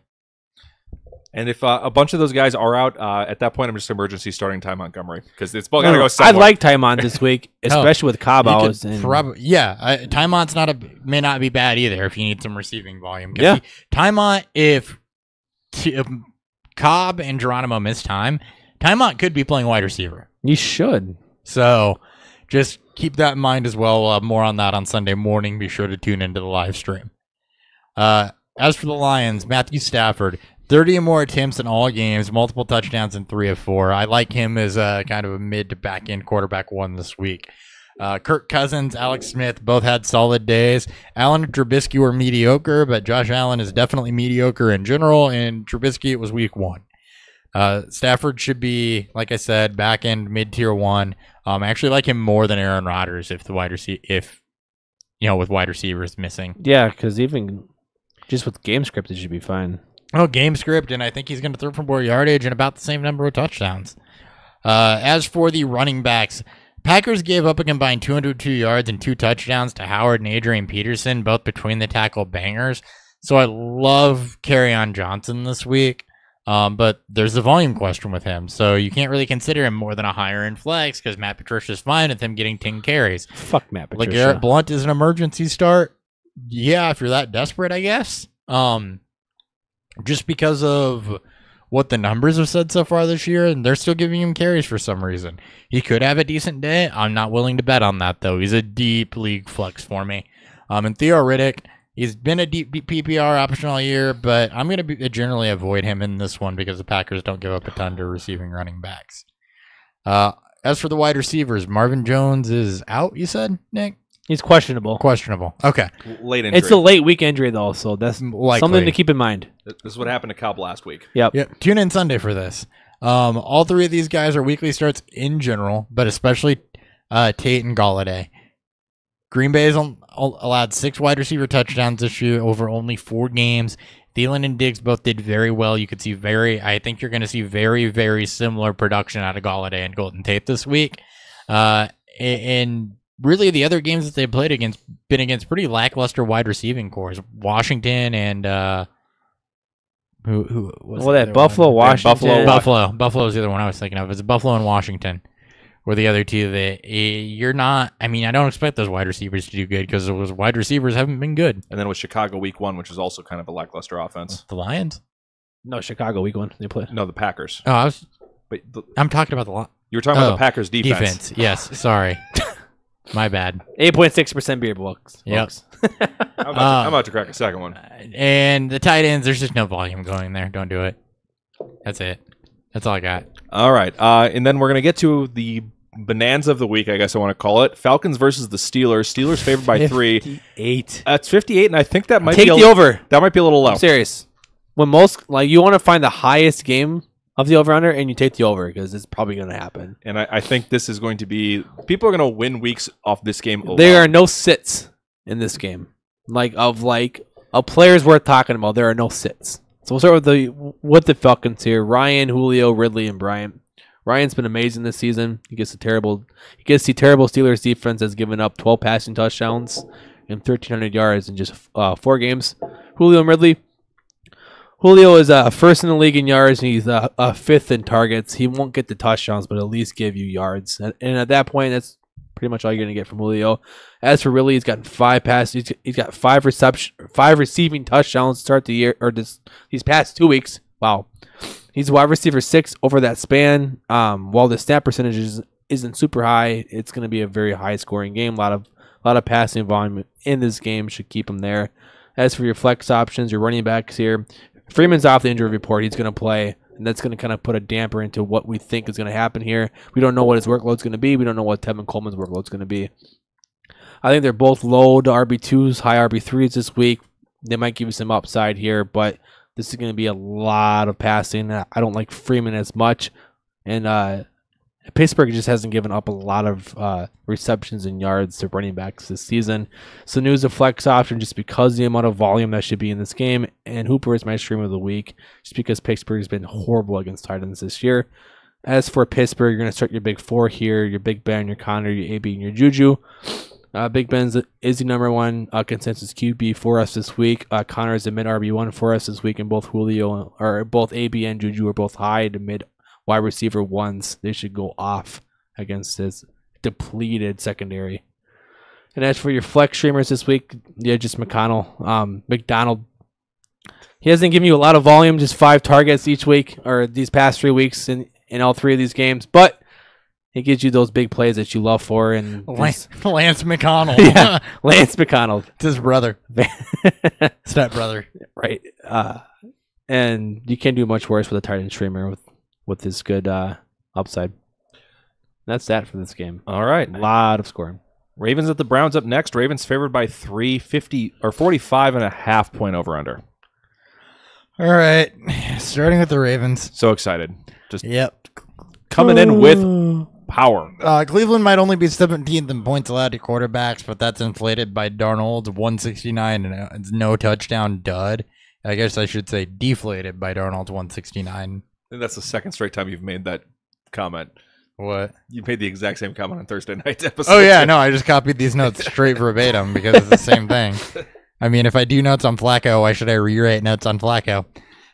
And if a bunch of those guys are out, at that point, I'm just emergency starting Ty Montgomery because it's got to no, go I somewhere. like Tymont this week, especially with Cobb out. Tymont's may not be bad either if you need some receiving volume. Yeah. Tymont, if Cobb and Geronimo miss time, Tymont could be playing wide receiver. You should. So just keep that in mind as well. We'll have more on that on Sunday morning. Be sure to tune into the live stream. As for the Lions, Matthew Stafford, 30 or more attempts in all games, multiple touchdowns in 3 of 4. I like him as a kind of a mid to back end quarterback 1 this week. Kirk Cousins, Alex Smith both had solid days. Allen and Trubisky were mediocre, but Josh Allen is definitely mediocre in general, and Trubisky, it was week 1. Stafford should be, like I said, back end mid-tier 1. I actually like him more than Aaron Rodgers with wide receivers missing. Yeah, because even just with game script, it should be fine. Oh, game script, and I think he's going to throw for more yardage and about the same number of touchdowns. As for the running backs, Packers gave up a combined 202 yards and 2 touchdowns to Howard and Adrian Peterson, both between the tackle bangers. So I love Kerryon Johnson this week, but there's a volume question with him. So you can't really consider him more than a higher end flex because Matt Patricia's fine with him getting 10 carries. Fuck Matt Patricia. Like Garrett Blunt is an emergency start. Yeah, if you're that desperate, I guess. Just because of what the numbers have said so far this year, and they're still giving him carries for some reason. He could have a decent day. I'm not willing to bet on that, though. He's a deep league flex for me. And Theo Riddick, he's been a deep PPR option all year, but I'm going to generally avoid him in this one because the Packers don't give up a ton to receiving running backs. As for the wide receivers, Marvin Jones is out, you said, Nick? He's questionable. Questionable. Okay. Late injury. It's a late week injury, though, so that's Likely. something to keep in mind. This is what happened to Cobb last week. Yep. Tune in Sunday for this. All 3 of these guys are weekly starts in general, but especially Tate and Galladay. Green Bay has allowed 6 wide receiver touchdowns this year over only 4 games. Thielen and Diggs both did very well. You could see I think you're going to see very, very similar production out of Galladay and Golden Tate this week. And really, the other games that they played been against pretty lackluster wide receiving cores. Washington and who was Well, that Buffalo, Washington. Buffalo was the other one I was thinking of. It's Buffalo and Washington were the other 2 that you're not. I mean, I don't expect those wide receivers to do good because those wide receivers haven't been good. And then with Chicago week 1, which is also kind of a lackluster offense. The Lions? No, Chicago week 1 they play. No, the Packers. Oh, But I'm talking about the you were talking about the Packers defense. Yes, sorry. My bad. 8.6% beer books. Yep. I'm about to crack a second one. And the tight ends, there's just no volume going there. Don't do it. That's it. That's all I got. All right. And then we're going to get to the bonanza of the week, I guess I want to call it. Falcons versus the Steelers. Steelers favored by 3. 58. It's 58, and I think that might Take be the over. That might be a little low. I'm serious. When you want to find the highest game of the over-under, and you take the over because it's probably going to happen. And I think this is going to be – people are going to win weeks off this game alone. There are no sits in this game. Of players worth talking about, there are no sits. So we'll start with the Falcons here. Ryan, Julio, Ridley, and Bryant. Ryan's been amazing this season. He gets the terrible Steelers defense has given up 12 passing touchdowns and 1,300 yards in just 4 games. Julio and Ridley. Julio is first in the league in yards, and he's 5th in targets. He won't get the touchdowns, but at least give you yards. And at that point, that's pretty much all you're going to get from Julio. As for Ridley, he's gotten 5 passes. He's got 5 receiving touchdowns to start the year, or these past 2 weeks. Wow. He's wide receiver 6 over that span. While the snap percentage isn't super high, it's going to be a very high scoring game. A lot of passing volume in this game should keep him there. As for your flex options, your running backs here, Freeman's off the injury report. He's going to play, and that's going to kind of put a damper into what we think is going to happen here. We don't know what his workload's going to be. We don't know what Tevin Coleman's workload's going to be. I think they're both low to RB2s, high RB3s this week. They might give you some upside here, but this is going to be a lot of passing. I don't like Freeman as much, and Pittsburgh just hasn't given up a lot of receptions and yards to running backs this season. So news a flex option just because of the amount of volume that should be in this game. And Hooper is my stream of the week just because Pittsburgh has been horrible against tight ends this year. As for Pittsburgh, you're going to start your big 4 here. Your Big Ben, your Connor, your AB, and your Juju. Big Ben is the number 1 consensus QB for us this week. Connor is the mid RB1 for us this week, and both AB and Juju are both high to mid wide receiver 1s. They should go off against this depleted secondary. And as for your flex streamers this week, yeah, just McConnell. McDonald, he hasn't given you a lot of volume, just 5 targets each week, or these past 3 weeks in all 3 of these games, but he gives you those big plays that you love for. And Lance McConnell. Yeah, Lance McConnell. It's his brother. Step brother. Right. And you can't do much worse with a tight end streamer with his good upside. That's that for this game. All right. A lot of scoring. Ravens at the Browns up next. Ravens favored by 350 or 45.5 point over under. All right. Starting with the Ravens. So excited. Just Yep. coming in with power. Cleveland might only be 17th in points allowed to quarterbacks, but that's inflated by Darnold's 169 and it's no touchdown dud. I guess I should say deflated by Darnold's 169. I think that's the second straight time you've made that comment. What? You made the exact same comment on Thursday night's episode. Oh, yeah, no, I just copied these notes straight verbatim because it's the same thing. I mean, if I do notes on Flacco, why should I rewrite notes on Flacco?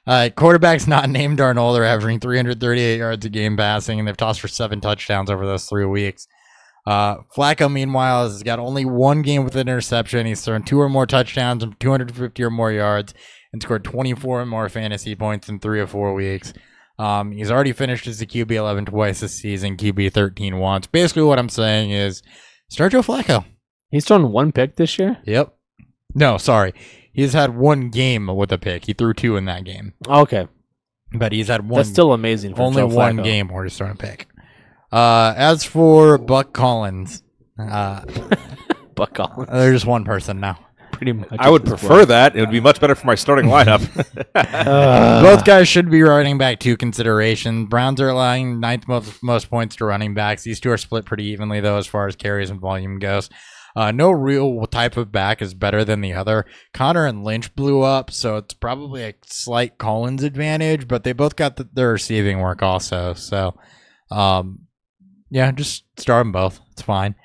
Quarterbacks not named Darnold are averaging 338 yards a game passing, and they've tossed for 7 touchdowns over those 3 weeks. Flacco, meanwhile, has got only 1 game with an interception. He's thrown 2 or more touchdowns and 250 or more yards and scored 24 or more fantasy points in 3 or 4 weeks. He's already finished as a QB 11 twice this season, QB 13 once. Basically, what I'm saying is start Joe Flacco. He's thrown 1 pick this year? Yep. No, sorry. He's had 1 game with a pick. He threw 2 in that game. Okay. But he's had 1. That's still amazing for only Joe 1 Flacco. game where he's throwing a pick. As for Buck Collins, Buck Collins. there's just 1 person now. Pretty much. I would prefer that. It would be much better for my starting lineup. Both guys should be running back 2 consideration. Browns are allowing 9th most points to running backs. These 2 are split pretty evenly, though, as far as carries and volume goes. No real type of back is better than the other. Connor and Lynch blew up, so it's probably a slight Collins advantage, but they both got their receiving work also. So, yeah, just start them both. It's fine.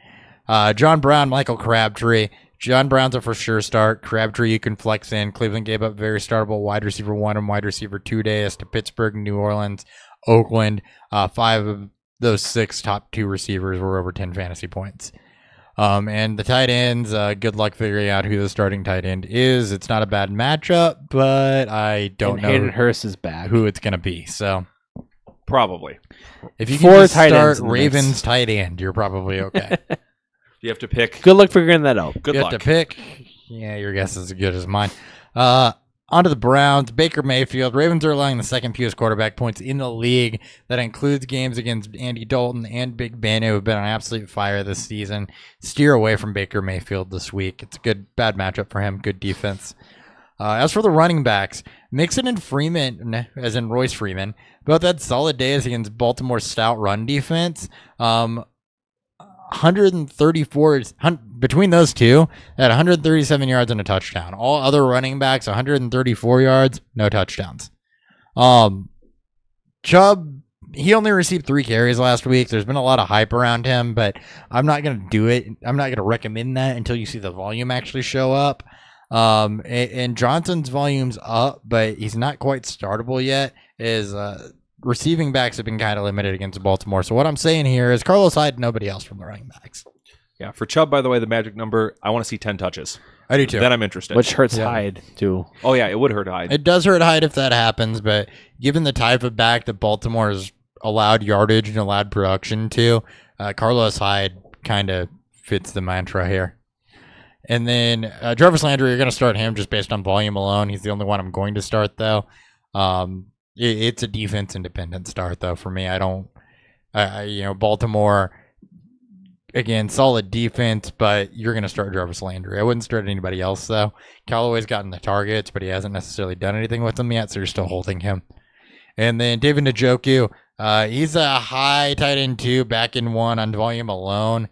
John Brown, Michael Crabtree. John Brown's a for sure start. Crabtree you can flex in. Cleveland gave up very startable wide receiver 1 and wide receiver 2 days to Pittsburgh, New Orleans, Oakland. 5 of those 6 top 2 receivers were over 10 fantasy points. And the tight ends, good luck figuring out who the starting tight end is. It's not a bad matchup, but I don't know Hayden Hurst is back. who it's going to be. So Probably. if you 4 can just tight ends start in the Ravens mix. tight end, you're probably okay. You have to pick. Good luck figuring that out. Good you luck. have to pick. Yeah, your guess is as good as mine. On to the Browns. Baker Mayfield. Ravens are allowing the 2nd fewest quarterback points in the league. That includes games against Andy Dalton and Big Ben, who have been on absolute fire this season. Steer away from Baker Mayfield this week. It's a bad matchup for him. Good defense. As for the running backs, Mixon and Freeman, as in Royce Freeman, both had solid days against Baltimore's stout run defense. 134 between those 2 at 137 yards and a touchdown. All other running backs 134 yards, no touchdowns. Chubb, he only received 3 carries last week. There's been a lot of hype around him, but I'm not going to do it. I'm not going to recommend that until you see the volume actually show up. And Johnson's volume's up, but he's not quite startable yet. Receiving backs have been kind of limited against Baltimore. So what I'm saying here is Carlos Hyde, nobody else from the running backs. Yeah, for Chubb, by the way, the magic number, I want to see 10 touches. I do too. Then I'm interested. Which hurts Yeah. Hyde, too. Oh, yeah, it would hurt Hyde. It does hurt Hyde if that happens, but given the type of back that Baltimore has allowed yardage and allowed production to, Carlos Hyde kind of fits the mantra here. And then Jarvis Landry, you're going to start him just based on volume alone. He's the only one I'm going to start, though. It's a defense-independent start, though, for me. I don't, Baltimore, again, solid defense, but you're going to start Jarvis Landry. I wouldn't start anybody else, though. Callaway's gotten the targets, but he hasn't necessarily done anything with them yet, so you're still holding him. And then David Njoku, he's a high tight end, too, back in 1 on volume alone.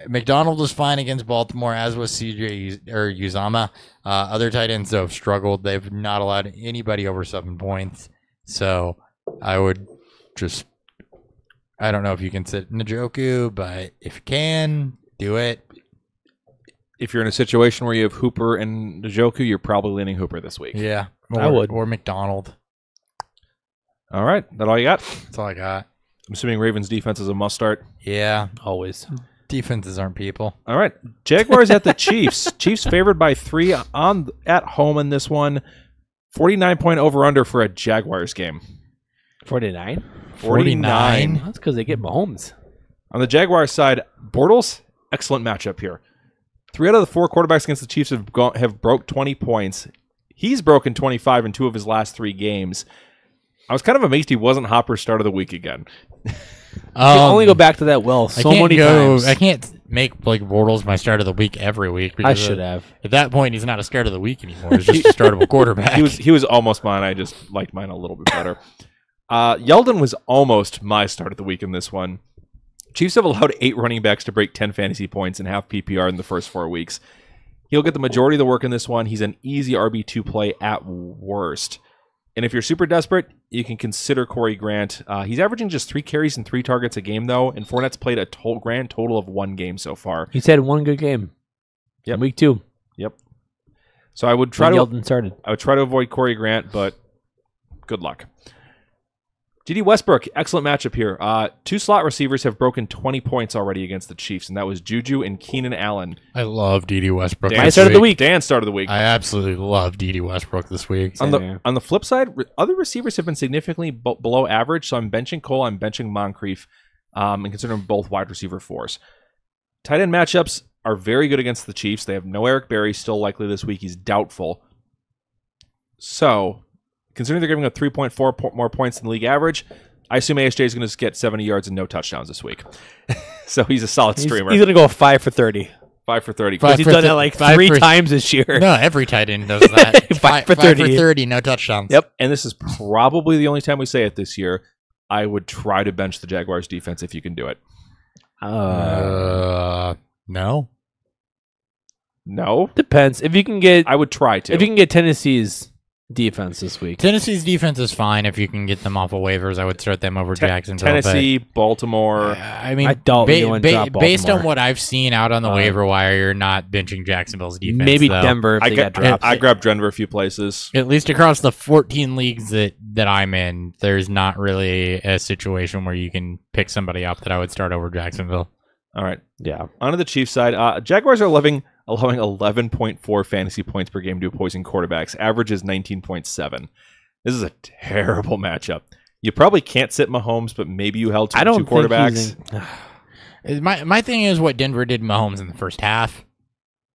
McDonald was fine against Baltimore, as was CJ or Uzama. Other tight ends, though, have struggled. They've not allowed anybody over 7 points. So I would just, I don't know if you can sit Njoku, but if you can, do it. If you're in a situation where you have Hooper and Njoku, you're probably leaning Hooper this week. Yeah. I would. Or McDonald. All right. That all you got? That's all I got. I'm assuming Ravens defense is a must start. Yeah. Always. Defenses aren't people. All right. Jaguars at the Chiefs. Chiefs favored by 3 at home in this one. 49-point over-under for a Jaguars game. 49? 49? That's because they get Mahomes. On the Jaguars side, Bortles, excellent matchup here. 3 out of the 4 quarterbacks against the Chiefs have broke 20 points. He's broken 25 in 2 of his last 3 games. I was kind of amazed he wasn't Hopper's start of the week again. You can only go back to that well so many times. I can't make Blake Bortles my start of the week every week. I because should have. At that point, he's not a start of the week anymore. He's just a startable quarterback. He was almost mine. I just liked mine a little bit better. Yeldon was almost my start of the week in this one. Chiefs have allowed 8 running backs to break 10 fantasy points and half PPR in the first 4 weeks. He'll get the majority of the work in this one. He's an easy RB2 play at worst. And if you're super desperate, you can consider Corey Grant. He's averaging just 3 carries and 3 targets a game, though, and Fournette's played a grand total of 1 game so far. He's had 1 good game. Yep. Week 2. Yep. So I would try Yeldon started. I would try to avoid Corey Grant, but good luck. G.D. Westbrook, excellent matchup here. 2 slot receivers have broken 20 points already against the Chiefs, and that was Juju and Keenan Allen. I love D.D. Westbrook. Dan My start of the week. Dan started the week. I absolutely love D.D. Westbrook this week. On the flip side, other receivers have been significantly below average, so I'm benching Cole, I'm benching Moncrief, and considering both wide receiver 4s. Tight end matchups are very good against the Chiefs. They have no Eric Berry, still likely this week. He's doubtful. So, considering they're giving up 3.4 more points than league average, I assume ASJ is going to get 70 yards and no touchdowns this week. So he's a solid streamer. He's going to go 5 for 30. 5 for 30. Five He's for done th- it like five 3 for- times this year. No, every tight end does that. 5 for 5 30. for 30, no touchdowns. Yep. And this is probably the only time we say it this year. I would try to bench the Jaguars defense if you can do it. No. No? Depends. If you can get I would try to. if you can get Tennessee's defense this week. Tennessee's defense is fine if you can get them off of waivers. I would start them over Jacksonville. Tennessee, Baltimore. I mean, I doubt anyone drop based on Baltimore. what I've seen out on the waiver wire, you're not benching Jacksonville's defense. Maybe though. Denver if I they got dropped. grabbed Denver a few places. At least across the 14 leagues that I'm in, there's not really a situation where you can pick somebody up that I would start over Jacksonville. All right. Yeah. On to the Chiefs side. Jaguars are allowing 11.4 fantasy points per game to opposing quarterbacks. Average is 19.7. This is a terrible matchup. You probably can't sit Mahomes, but maybe you held two quarterbacks. My thing is what Denver did Mahomes in the first half.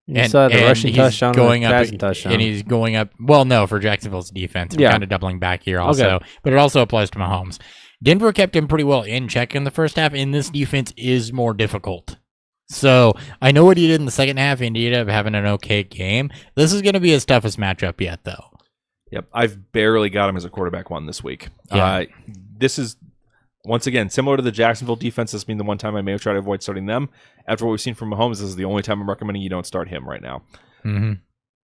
You saw the rushing he's touchdown going and the up, passing touchdown. and he's going up. Well, no, for Jacksonville's defense, I'm Yeah. kind of doubling back here also, but it also applies to Mahomes. Denver kept him pretty well in check in the first half, and this defense is more difficult. So I know what he did in the second half. He ended up having an okay game. This is going to be his toughest matchup yet, though. Yep, I've barely got him as a quarterback one this week. Yeah. This is, once again, similar to the Jacksonville defense. This has been the one time I may have tried to avoid starting them. After what we've seen from Mahomes, this is the only time I'm recommending you don't start him right now. Mm-hmm.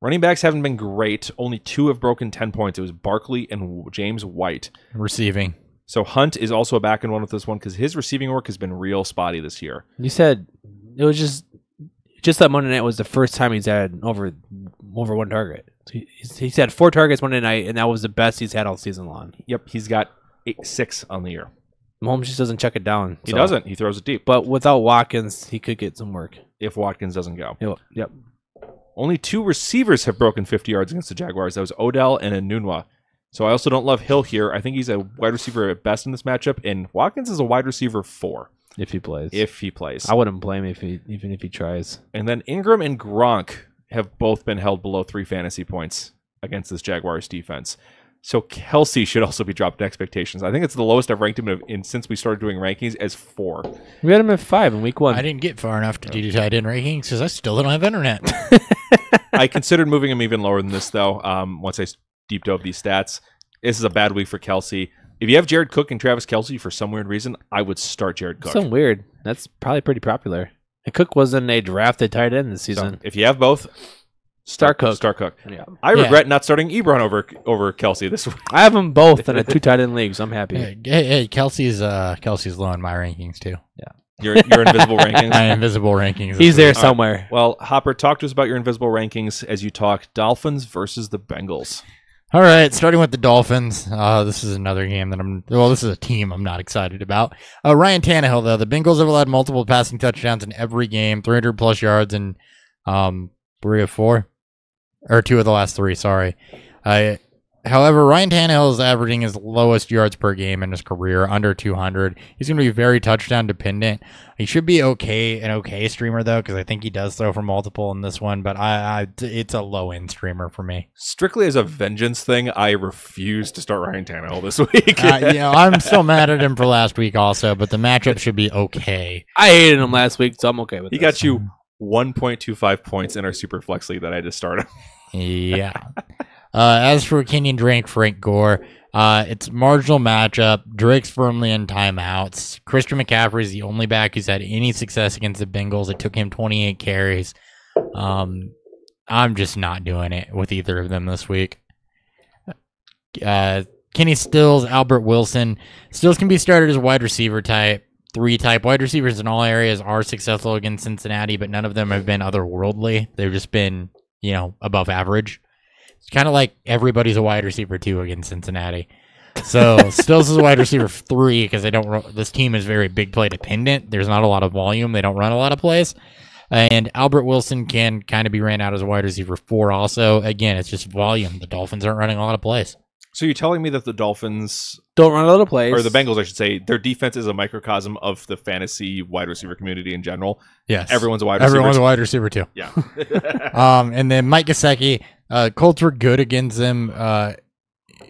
Running backs haven't been great. Only 2 have broken 10 points. It was Barkley and James White. Receiving. So Hunt is also a back and one with this one because his receiving work has been real spotty this year. You said it was just that Monday night was the first time he's had over 1 target. He's had 4 targets Monday night, and that was the best he's had all season long. Yep, he's got 6 on the year. Mahomes just doesn't check it down. He doesn't. He throws it deep. But without Watkins, he could get some work. If Watkins doesn't go. Yep. Only 2 receivers have broken 50 yards against the Jaguars. That was Odell and Enunwa. So I also don't love Hill here. I think he's a wide receiver at best in this matchup, and Watkins is a wide receiver 4. If he plays. I wouldn't blame him even if he tries. And then Ingram and Gronk have both been held below 3 fantasy points against this Jaguars defense. So Kelsey should also be dropped in expectations. I think it's the lowest I've ranked him in since we started doing rankings as 4. We had him at 5 in week 1. I didn't get far enough to do tight end rankings because I still don't have internet. I considered moving him even lower than this, though, once I deep dove these stats. This is a bad week for Kelsey. If you have Jared Cook and Travis Kelsey for some weird reason, I would start Jared Cook. So weird. That's probably pretty popular. And Cook wasn't a drafted tight end this season. So if you have both, Start Cook. Start Cook. Yeah. I regret not starting Ebron over Kelsey this week. I have them both in a 2 tight end league, so I'm happy. Hey, Kelsey's low in my rankings too. Your invisible rankings. My invisible rankings. He's there somewhere. Well, Hopper, talk to us about your invisible rankings as you talk Dolphins versus the Bengals. All right, starting with the Dolphins. This is another game that this is a team I'm not excited about. Ryan Tannehill, though. The Bengals have allowed multiple passing touchdowns in every game, 300-plus yards in 3 of 4. Or 2 of the last 3, sorry. However, Ryan Tannehill is averaging his lowest yards per game in his career, under 200. He's going to be very touchdown dependent. He should be an okay streamer, though, because I think he does throw for multiple in this one, but it's a low-end streamer for me. Strictly as a vengeance thing, I refuse to start Ryan Tannehill this week. I'm still mad at him for last week also, but the matchup should be okay. I hated him last week, so I'm okay with it. He got you 1.25 points in our super flex league that I just started. Yeah. As for Kenyon Drake, Frank Gore, it's marginal matchup. Drake's firmly in timeouts. Christian McCaffrey is the only back who's had any success against the Bengals. It took him 28 carries. I'm just not doing it with either of them this week. Kenny Stills, Albert Wilson. Stills can be started as a wide receiver type. 3 type. Wide receivers in all areas are successful against Cincinnati, but none of them have been otherworldly. They've just been, above average. It's kind of like everybody's a wide receiver 2 against Cincinnati. So Stills is a wide receiver 3 because this team is very big play dependent. There's not a lot of volume. They don't run a lot of plays. And Albert Wilson can kind of be ran out as a wide receiver 4 also. Again, it's just volume. The Dolphins aren't running a lot of plays. So you're telling me that the Dolphins don't run a lot of plays, or the Bengals, I should say, their defense is a microcosm of the fantasy wide receiver community in general. Yes, everyone's a wide receiver. Everyone's a wide receiver too. Yeah. And then Mike Gesicki, Colts were good against them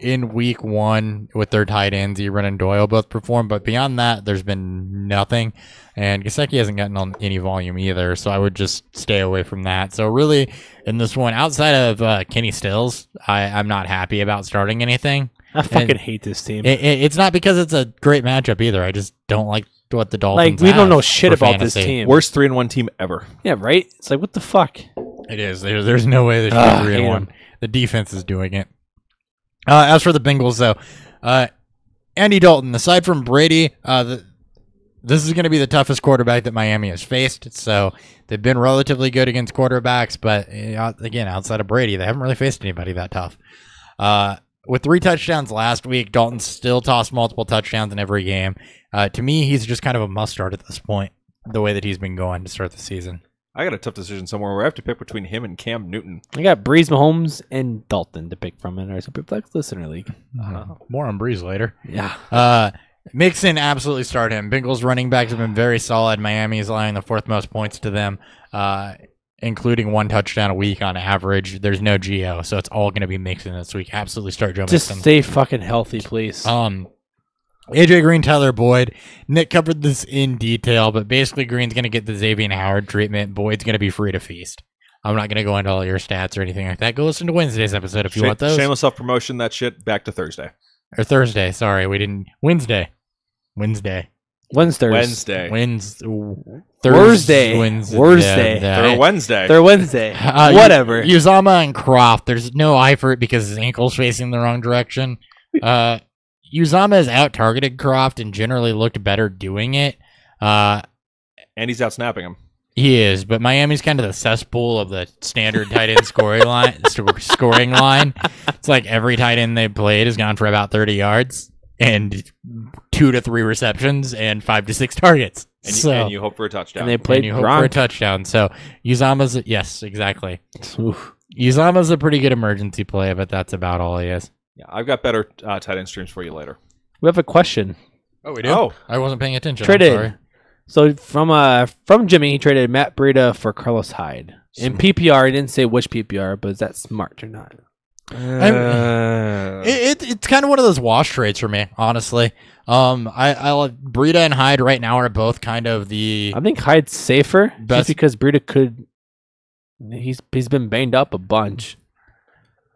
in week 1 with their tight ends. Ebron and Doyle both performed, but beyond that, there's been nothing. And Gesicki hasn't gotten on any volume either, so I would just stay away from that. So really, in this one, outside of Kenny Stills, I'm not happy about starting anything. I fucking hate this team. It's not because it's a great matchup either. I just don't like what the Dolphins we don't have know shit for about fantasy. this team. Worst 3-1 team ever. Yeah, right? It's like, what the fuck? It is. There's no way they should be 3-1. The defense is doing it. As for the Bengals, though, Andy Dalton, aside from Brady, this is going to be the toughest quarterback that Miami has faced. So they've been relatively good against quarterbacks, but again, outside of Brady, they haven't really faced anybody that tough. With 3 touchdowns last week, Dalton still tossed multiple touchdowns in every game. To me, he's just kind of a must-start at this point, the way that he's been going to start the season. I got a tough decision somewhere where I have to pick between him and Cam Newton. I got Breeze, Mahomes, and Dalton to pick from in our Superflex Listener League. More on Breeze later. Yeah. Mixon, absolutely start him. Bengals running backs have been very solid. Miami is allowing the 4th most points to them, including 1 touchdown a week on average. There's no Geo, so it's all going to be Mixon this week. Absolutely start Joe Just Mixon. stay fucking healthy, please. AJ Green, Tyler Boyd. Nick covered this in detail, but basically Green's going to get the Xavier Howard treatment. Boyd's going to be free to feast. I'm not going to go into all your stats or anything like that. Go listen to Wednesday's episode if you want those. Shameless self-promotion, that shit. Back to Thursday. Or Thursday. Sorry, we didn't. Wednesday. Wednesday. Thursday. Wednesday. They're Wednesday. They're Wednesday. Whatever. Uzama and Croft. There's no eye for it because his ankle's facing the wrong direction. Uzama has out-targeted Croft and generally looked better doing it. And he's out-snapping him. He is, but Miami's kind of the cesspool of the standard tight end scoring line. It's like every tight end they played has gone for about 30 yards and 2 to 3 receptions and 5 to 6 targets. And you hope for a touchdown. And they played you hope for a touchdown. So Uzama's, yes, exactly. Uzama's a pretty good emergency play, but that's about all he is. Yeah, I've got better tight end streams for you later. We have a question. Oh, we do? Oh. I wasn't paying attention. Traded. I'm sorry. So from Jimmy, he traded Matt Breida for Carlos Hyde. In PPR, he didn't say which PPR, but is that smart or not? It's kind of one of those wash trades for me, honestly. I love Breida and Hyde right now are both kind of the. I think Hyde's safer Best- just because Breida could. He's been banged up a bunch.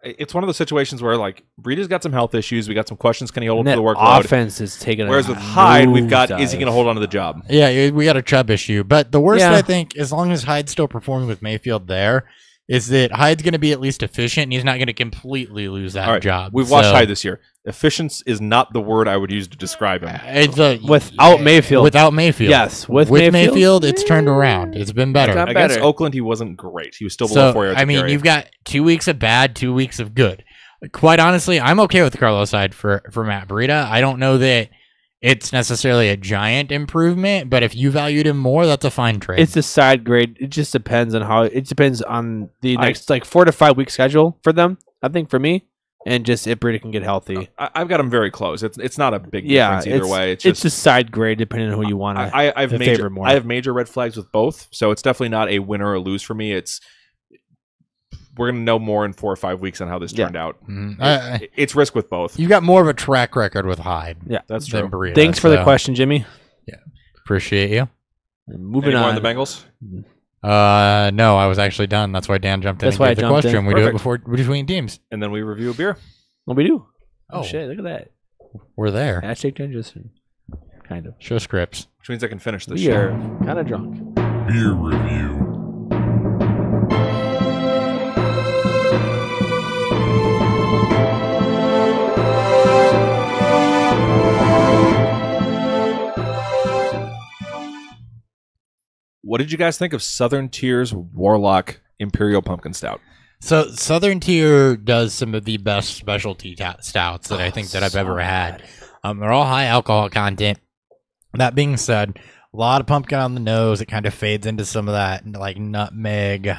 It's one of those situations where, like, Breida's got some health issues. We got some questions. Can he hold up And to the that workload? offense is taking. Whereas with Hyde, we've got, is he going to hold on to the job? Yeah, we got a Chubb issue. But the worst, Yeah. I think, as long as Hyde's still performing with Mayfield there, is that Hyde's going to be at least efficient, and he's not going to completely lose that All right, job. we've watched Hyde this year. Efficient is not the word I would use to describe him. It's Without Mayfield. Without Mayfield. Yes, with Mayfield, it's turned around. It's been better. Got Against better. Oakland, he wasn't great. He was still below 4 yards I a mean, carry. you've got 2 weeks of bad, 2 weeks of good. Quite honestly, I'm okay with Carlos Hyde for Matt Breida. I don't know that it's necessarily a giant improvement, but if you valued him more, that's a fine trade. It's a side grade. It just depends on how. It depends on the next 4 to 5 week schedule for them. I think for me, and just if Brady can get healthy. I've got him very close. It's not a big difference either way. It's just side grade depending on who you want to favor more. I have major red flags with both, so it's definitely not a win or a lose for me. We're going to know more in 4 or 5 weeks on how this turned out. Mm-hmm. It's risk with both. You got more of a track record with Hyde. Yeah, that's true. Burrito, Thanks for the question, Jimmy. Yeah, appreciate you. Moving on. The Bengals? No, I was actually done. That's why Dan jumped in. That's why I jumped in. We do it before between teams, and then we review a beer. Well, we do. Oh shit! Look at that. We're there. Hashtag transition. Kind of. Show scripts. Which means I can finish this. We are kind of drunk. Beer review. What did you guys think of Southern Tier's Warlock Imperial Pumpkin Stout? So Southern Tier does some of the best specialty stouts that I think that I've ever had. They're all high alcohol content. That being said, a lot of pumpkin on the nose. It kind of fades into some of that like nutmeg,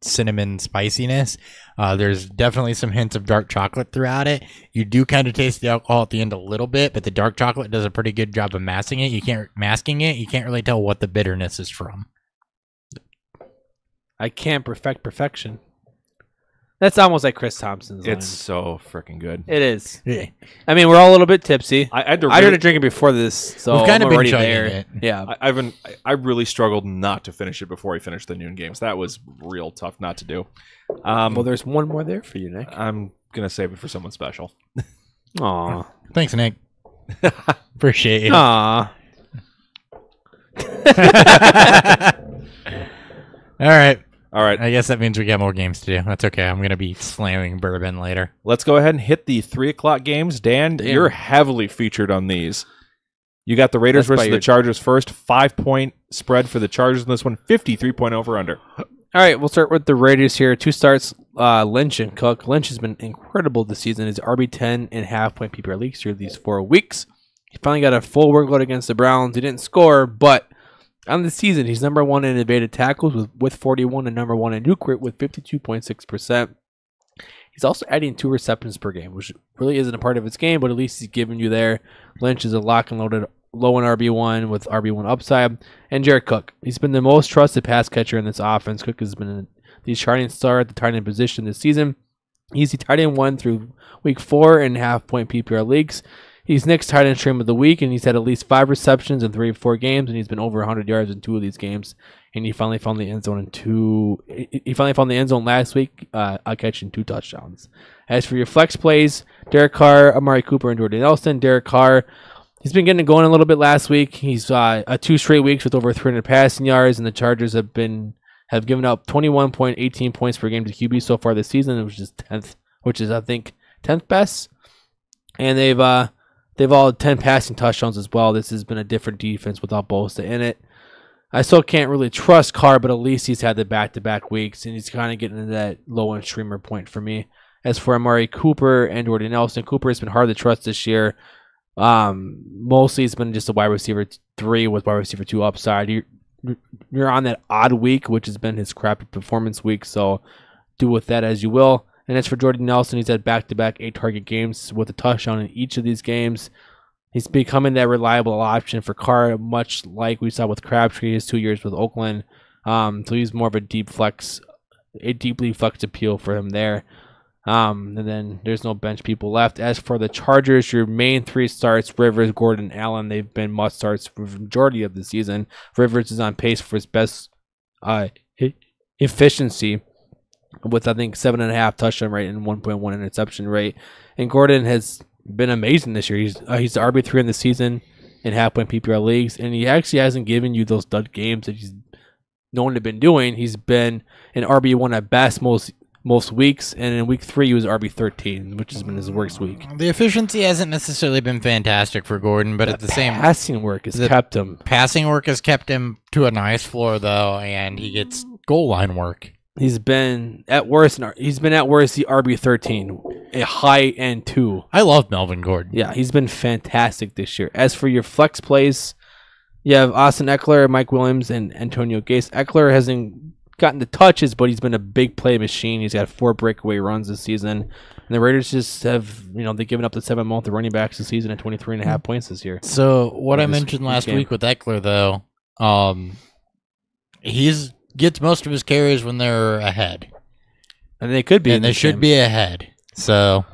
cinnamon spiciness. There's definitely some hints of dark chocolate throughout it. You do kind of taste the alcohol at the end a little bit, but the dark chocolate does a pretty good job of masking it. You can't really tell what the bitterness is from. I can't perfect perfection. That's almost like Chris Thompson's line. It's so freaking good. It is. Yeah. I mean, we're all a little bit tipsy. I had to drink it before this, so we've kind of been already chugging there. it. Yeah, I really struggled not to finish it before I finished the noon games. That was real tough not to do. Well, there's one more there for you, Nick. I'm gonna save it for someone special. Aw, thanks, Nick. Appreciate you. Aw. All right. I guess that means we got more games to do. That's okay. I'm going to be slamming bourbon later. Let's go ahead and hit the 3 o'clock games. Dan, you're heavily featured on these. You got the Raiders versus the Chargers first. 5-point spread for the Chargers in this one. 53-point over-under. All right, we'll start with the Raiders here. 2 starts, Lynch and Cook. Lynch has been incredible this season. He's RB10 and half-point PPR leagues through these 4 weeks. He finally got a full workload against the Browns. He didn't score, but on the season, he's number 1 in evaded tackles with 41 and number 1 in nuke rate with 52.6%. He's also adding 2 receptions per game, which really isn't a part of his game, but at least he's giving you there. Lynch is a lock and loaded low in RB1 with RB1 upside. And Jared Cook, he's been the most trusted pass catcher in this offense. Cook has been the shining star at the tight end position this season. He's the tight end 1 through week 4 in half-point PPR leagues. He's Nick's tight end stream of the week, and he's had at least 5 receptions in 3 or 4 games, and he's been over 100 yards in 2 of these games. And he finally found the end zone He finally found the end zone last week, catching 2 touchdowns. As for your flex plays, Derek Carr, Amari Cooper, and Jordan Nelson. Derek Carr, he's been getting it going a little bit last week. He's 2 straight weeks with over 300 passing yards, and the Chargers have given up 21.18 points per game to QB so far this season, which is I think 10th best. And they've all had 10 passing touchdowns as well. This has been a different defense without Bosa in it. I still can't really trust Carr, but at least he's had the back-to-back weeks, and he's kind of getting into that low-end streamer point for me. As for Amari Cooper and Jordan Nelson, Cooper has been hard to trust this year. Mostly it's been just a wide receiver 3 with wide receiver 2 upside. You're on that odd week, which has been his crappy performance week, so do with that as you will. And as for Jordan Nelson, he's had back-to-back 8-target games with a touchdown in each of these games. He's becoming that reliable option for Carr, much like we saw with Crabtree his 2 years with Oakland. So he's more of a deeply flexed appeal for him there. And then there's no bench people left. As for the Chargers, your main 3 starts, Rivers, Gordon, Allen, they've been must starts for the majority of the season. Rivers is on pace for his best efficiency with, I think, 7.5 touchdown rate and 1.1 interception rate. And Gordon has been amazing this year. He's the RB3 in the season in half-point PPR leagues, and he actually hasn't given you those dud games that he's known to have been doing. He's been an RB1 at best most weeks, and in week 3 he was RB13, which has been his worst week. The efficiency hasn't necessarily been fantastic for Gordon, but at the same passing work has kept him. Passing work has kept him to a nice floor though, and he gets goal line work. He's been at worst the RB13, a high end 2. I love Melvin Gordon. Yeah, he's been fantastic this year. As for your flex plays, you have Austin Eckler, Mike Williams, and Antonio Gates. Eckler hasn't gotten the touches, but he's been a big play machine. He's got 4 breakaway runs this season. And the Raiders just have, they've given up the 7-month running backs this season at 23.5 points this year. So what I mentioned last week with Eckler, though, he's gets most of his carries when they're ahead. And they could be. And they should be ahead. So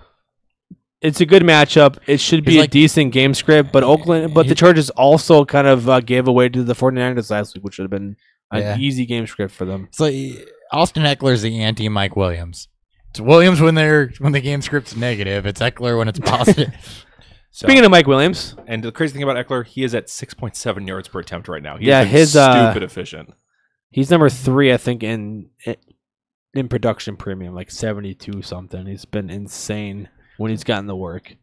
it's a good matchup. It should be a decent game script, but the Chargers also kind of gave away to the 49ers last week, which should have been an easy game script for them. It's like Austin Eckler's the anti-Mike Williams. It's Williams when the game script's negative. It's Eckler when it's positive. Speaking of Mike Williams, and the crazy thing about Eckler, he is at 6.7 yards per attempt right now. He's stupid efficient. He's number 3, I think, in production premium, like 72 something. He's been insane when he's gotten the work.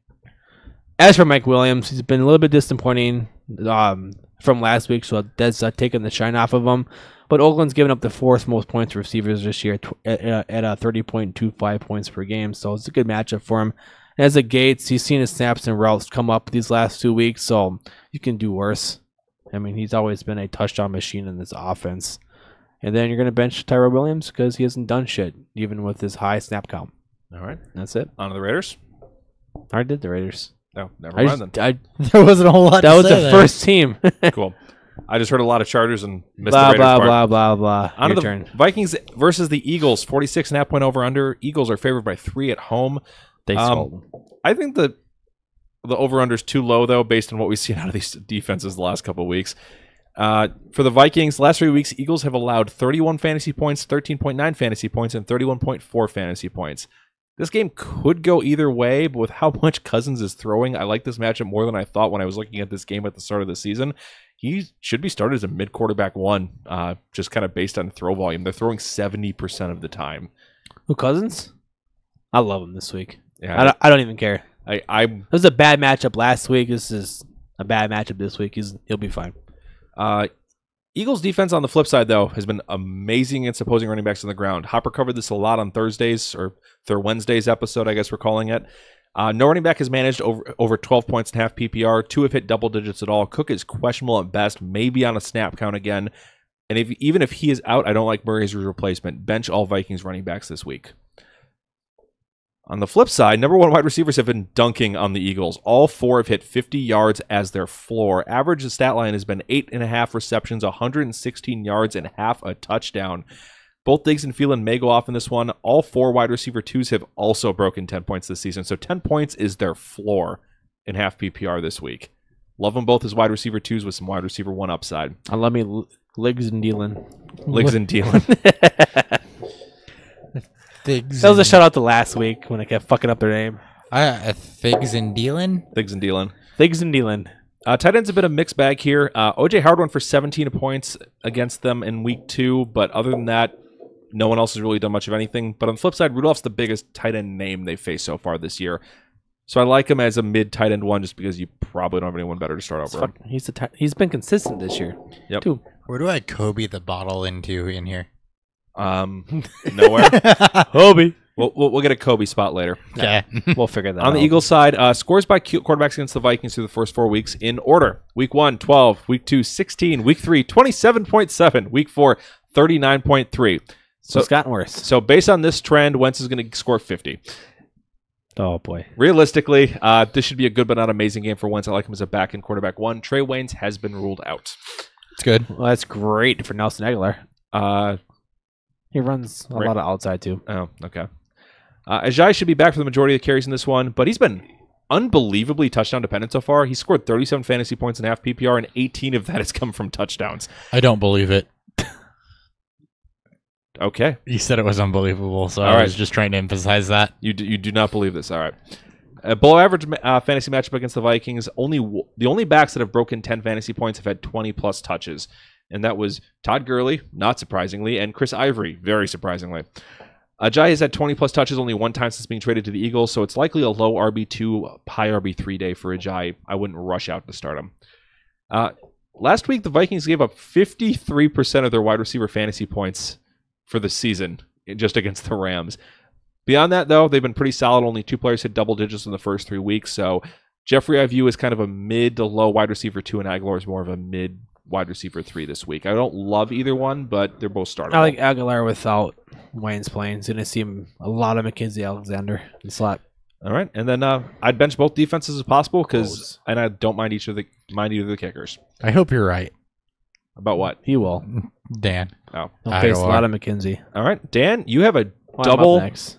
As for Mike Williams, he's been a little bit disappointing from last week, so that's taken the shine off of him. But Oakland's given up the 4th most points to receivers this year at 30.25 points per game, so it's a good matchup for him. As a Gates, he's seen his snaps and routes come up these last 2 weeks, so you can do worse. I mean, he's always been a touchdown machine in this offense. And then you're going to bench Tyrell Williams because he hasn't done shit, even with his high snap count. All right. That's it. On to the Raiders. I did the Raiders. No, never mind then. There wasn't a whole lot that to was say the there. first team. Cool. I just heard a lot of Chargers and missed blah, the Raiders blah, part. blah, blah, blah. On to the turn. Vikings versus the Eagles. 46.5 point over-under. Eagles are favored by 3 at home. I think the over-under is too low, though, based on what we've seen out of these defenses the last couple of weeks. For the Vikings, last 3 weeks, Eagles have allowed 31 fantasy points, 13.9 fantasy points, and 31.4 fantasy points. This game could go either way, but with how much Cousins is throwing, I like this matchup more than I thought when I was looking at this game at the start of the season. He should be started as a mid-quarterback 1, just kind of based on throw volume. They're throwing 70% of the time. Who, Cousins? I love him this week. Yeah, I don't even care. It was a bad matchup last week. This is a bad matchup this week. He'll be fine. Eagles defense on the flip side, though, has been amazing against opposing running backs on the ground. Hopper covered this a lot on Thursdays, or their Wednesdays episode, I guess we're calling it. No running back has managed over 12 points in half PPR. 2 have hit double digits at all. Cook is questionable at best, maybe on a snap count again. And even if he is out, I don't like Murray as his replacement. Bench all Vikings running backs this week. On the flip side, number 1 wide receivers have been dunking on the Eagles. All 4 have hit 50 yards as their floor. Average the stat line has been 8.5 receptions, 116 yards, and half a touchdown. Both Diggs and Phelan may go off in this one. All 4 wide receiver 2s have also broken 10 points this season. So 10 points is their floor in half PPR this week. Love them both as wide receiver 2s with some wide receiver 1 upside. I love me Liggs and Dealin. Liggs and Dealin. That was a shout out to last week when I kept fucking up their name. Figs and Dealin? Diggs and Dealin. Diggs and Dealin. Tight end's a bit of a mixed bag here. OJ Howard went for 17 points against them in week 2, but other than that, no one else has really done much of anything. But on the flip side, Rudolph's the biggest tight end name they've faced so far this year. So I like him as a mid tight end 1 just because you probably don't have anyone better to start over him. He's been consistent this year. Yep. Too. Where do I Kobe the bottle into in here? Nowhere. Kobe. We'll get a Kobe spot later. Okay. We'll figure that out. On the Eagles side, scores by quarterbacks against the Vikings through the first 4 weeks in order. Week 1, 12. Week 2, 16. Week 3, 27.7. Week 4, 39.3. So it's gotten worse. So based on this trend, Wentz is going to score 50. Oh, boy. Realistically, this should be a good but not amazing game for Wentz. I like him as a back-end quarterback 1. Trey Waynes has been ruled out. It's good. Well, that's great for Nelson Aguilar. He runs a lot of outside, too. Oh, okay. Ajay should be back for the majority of the carries in this one, but he's been unbelievably touchdown dependent so far. He scored 37 fantasy points in half PPR, and 18 of that has come from touchdowns. I don't believe it. Okay. You said it was unbelievable, so All I right. was just trying to emphasize that. You do not believe this. All right. A below average fantasy matchup against the Vikings. The only backs that have broken 10 fantasy points have had 20-plus touches, and that was Todd Gurley, not surprisingly, and Chris Ivory, very surprisingly. Ajay has had 20-plus touches only 1 time since being traded to the Eagles, so it's likely a low RB2, high RB3 day for Ajay. I wouldn't rush out to start him. Last week, the Vikings gave up 53% of their wide receiver fantasy points for the season, just against the Rams. Beyond that, though, they've been pretty solid. Only 2 players hit double digits in the first 3 weeks, so Jeffrey I view as kind of a mid to low wide receiver 2, and Aguilar is more of a mid wide receiver 3 this week. I don't love either one, but they're both startable. I like Aguilar without Wayne's playing. It's going to seem a lot of Mackenzie Alexander in the slot. All right, and then I'd bench both defenses as possible and I don't mind either of the kickers. I hope you're right. About what? He will. Dan. Oh, He'll face a lot of McKenzie. all right, Dan, you have a Well, I'm up double. next.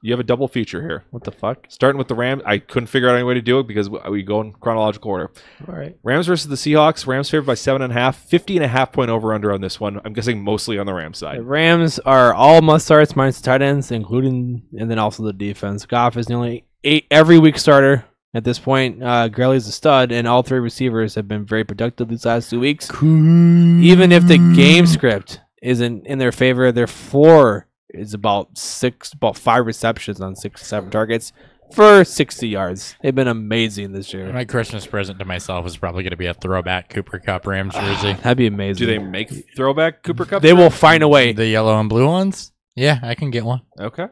You have a double feature here. What the fuck? Starting with the Rams, I couldn't figure out any way to do it because we go in chronological order. All right. Rams versus the Seahawks. Rams favored by 7.5. 50.5 point over under on this one. I'm guessing mostly on the Rams The side. Rams are all must starts minus the tight ends, including and then also the defense. Goff is the only every week starter at this point. Gurley's a stud, and all 3 receivers have been very productive these last 2 weeks. Even if the game script isn't in their favor, their floor is about 5 receptions on 6-7 targets for 60 yards. They've been amazing this year. My Christmas present to myself is probably going to be a throwback Cooper Cup Rams jersey. That'd be amazing. Do they make throwback Cooper Cup? They will find a way. The yellow and blue ones? Yeah, I can get one. Okay.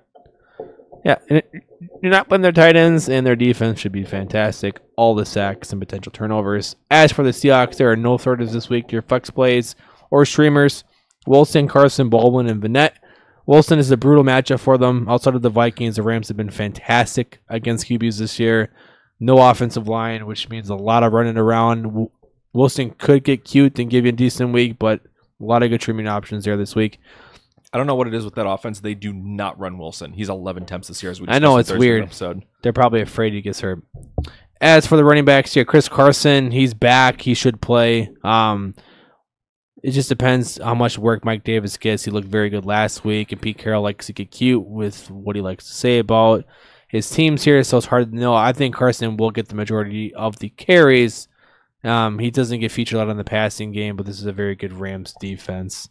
Yeah, and you're not playing their tight ends, and their defense should be fantastic. All the sacks and potential turnovers. As for the Seahawks, there are no starters this week. Your flex plays or streamers: Wilson, Carson, Baldwin, and Vanette. Wilson is a brutal matchup for them. Outside of the Vikings, the Rams have been fantastic against QBs this year. No offensive line, which means a lot of running around. Wilson could get cute and give you a decent week, but a lot of good streaming options there this week. I don't know what it is with that offense. They do not run Wilson. He's 11 attempts this year. As we I know, discussed it's in Thursday's weird. Episode. They're probably afraid he gets hurt. As for the running backs here, Chris Carson, he's back. He should play. It just depends how much work Mike Davis gets. He looked very good last week, and Pete Carroll likes to get cute with what he likes to say about his teams here, so it's hard to know. I think Carson will get the majority of the carries. He doesn't get featured a lot in the passing game, but this is a very good Rams defense.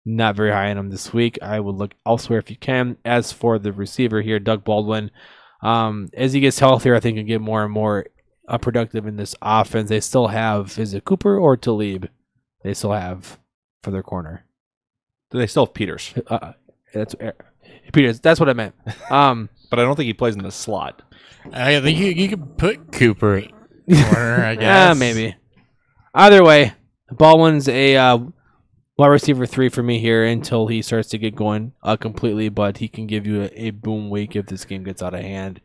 Not very high on him this week. I would look elsewhere if you can. As for the receiver here, Doug Baldwin, as he gets healthier, I think he'll get more and more productive in this offense. They still have, is it Cooper or Talib? They still have for their corner. They still have Peters, That's Peters. That's what I meant. but I don't think he plays in the slot. I think you could put Cooper in the corner, I guess. Maybe. Either way, Baldwin's a wide receiver 3 for me here until he starts to get going completely, but he can give you a boom week if this game gets out of hand.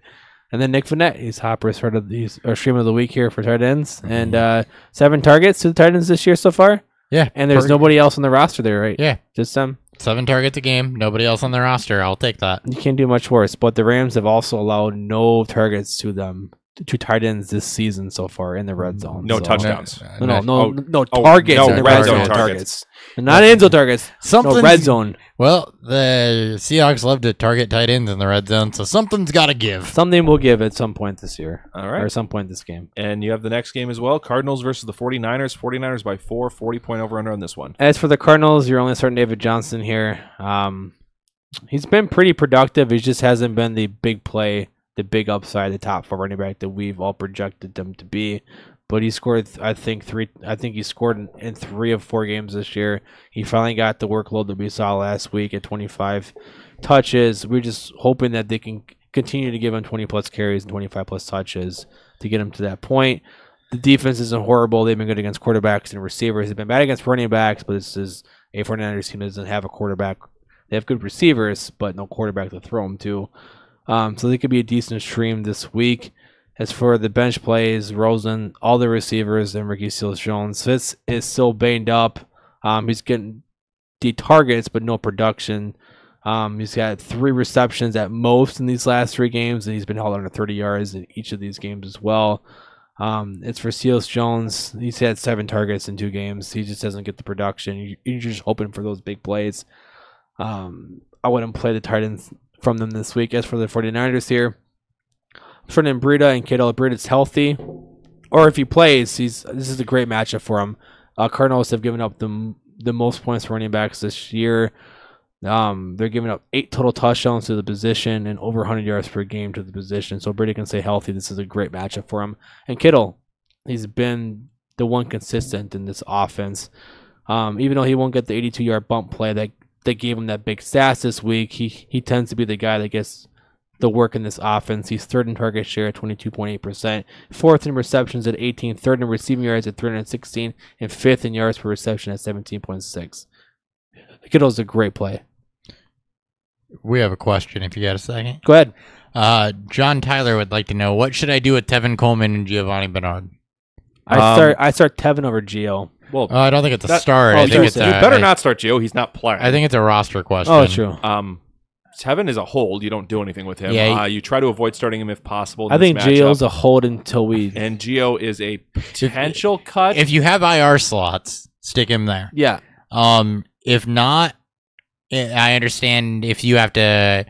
And then Nick Vanette, he's Hopper's he's our stream of the week here for tight ends, and 7 targets to the tight ends this year so far. Yeah. And there's nobody else on the roster there, right? Yeah. Just them. 7 targets a game. Nobody else on the roster. I'll take that. You can't do much worse. But the Rams have also allowed no targets to them, to tight ends this season so far in the red zone. No So- touchdowns. No targets no in the red red zone zone. targets. Not end zone targets. No Something's- red zone. Well, the Seahawks love to target tight ends in the red zone, so something's got to give. Something we'll give at some point this year. All right. Or some point this game. And you have the next game as well. Cardinals versus the 49ers. 49ers by 4, 40 point over under on this one. As for the Cardinals, you're only starting David Johnson here. He's been pretty productive. He just hasn't been the big play, the big upside, the top 4 running back that we've all projected them to be. But he scored, I think he scored in 3 of 4 games this year. He finally got the workload that we saw last week at 25 touches. We're just hoping that they can continue to give him 20-plus carries and 25-plus touches to get him to that point. The defense isn't horrible. They've been good against quarterbacks and receivers. They've been bad against running backs, but this is a 49ers team that doesn't have a quarterback. They have good receivers, but no quarterback to throw them to. So they could be a decent stream this week. As for the bench plays, Rosen, all the receivers, and Ricky Seals-Jones, Fitz is still banged up. He's getting the targets, but no production. He's got 3 receptions at most in these last 3 games, and he's been held under 30 yards in each of these games as well. It's for Seals-Jones. He's had 7 targets in 2 games. He just doesn't get the production. You're just hoping for those big plays. I wouldn't play the tight ends from them this week. As for the 49ers here, Ferdinand Breida and Kittle. Breida's healthy, or if he plays, this is a great matchup for him. Cardinals have given up the most points for running backs this year. They're giving up 8 total touchdowns to the position and over 100 yards per game to the position. So Breida can stay healthy. This is a great matchup for him. And Kittle, he's been the one consistent in this offense. Even though he won't get the 82-yard bump play that gave him that big stats this week, he tends to be the guy that gets the work in this offense. He's third in target share at 22.8%, fourth in receptions at 18, third in receiving yards at 316, and fifth in yards per reception at 17.6. Kittle's a great play. We have a question if you got a second. Go ahead. John Tyler would like to know, what should I do with Tevin Coleman and Giovanni Bernard? I start Tevin over Gio. Well, I don't think it's a start. I think it's you a, better not start Gio. He's not playing. I think it's a roster question. Oh, true. Tevin is a hold. You don't do anything with him. Yeah, You try to avoid starting him if possible. I think Gio's a hold until we... And Gio is a potential cut. If you have IR slots, stick him there. Yeah. If not, I understand if you have to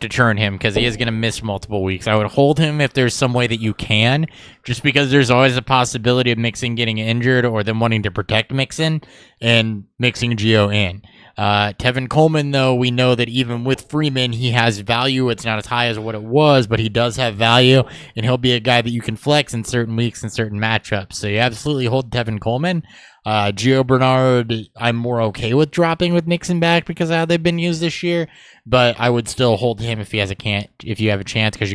churn him because he is going to miss multiple weeks. I would hold him if there's some way that you can, just because there's always a possibility of Mixon getting injured or them wanting to protect Mixon and mixing Gio in. Tevin Coleman, though, we know that even with Freeman, he has value. It's not as high as what it was, but he does have value, and he'll be a guy that you can flex in certain weeks and certain matchups. So you absolutely hold Tevin Coleman. Gio Bernard, I'm more okay with dropping with Mixon back because of how they've been used this year, but I would still hold him if you have a chance, because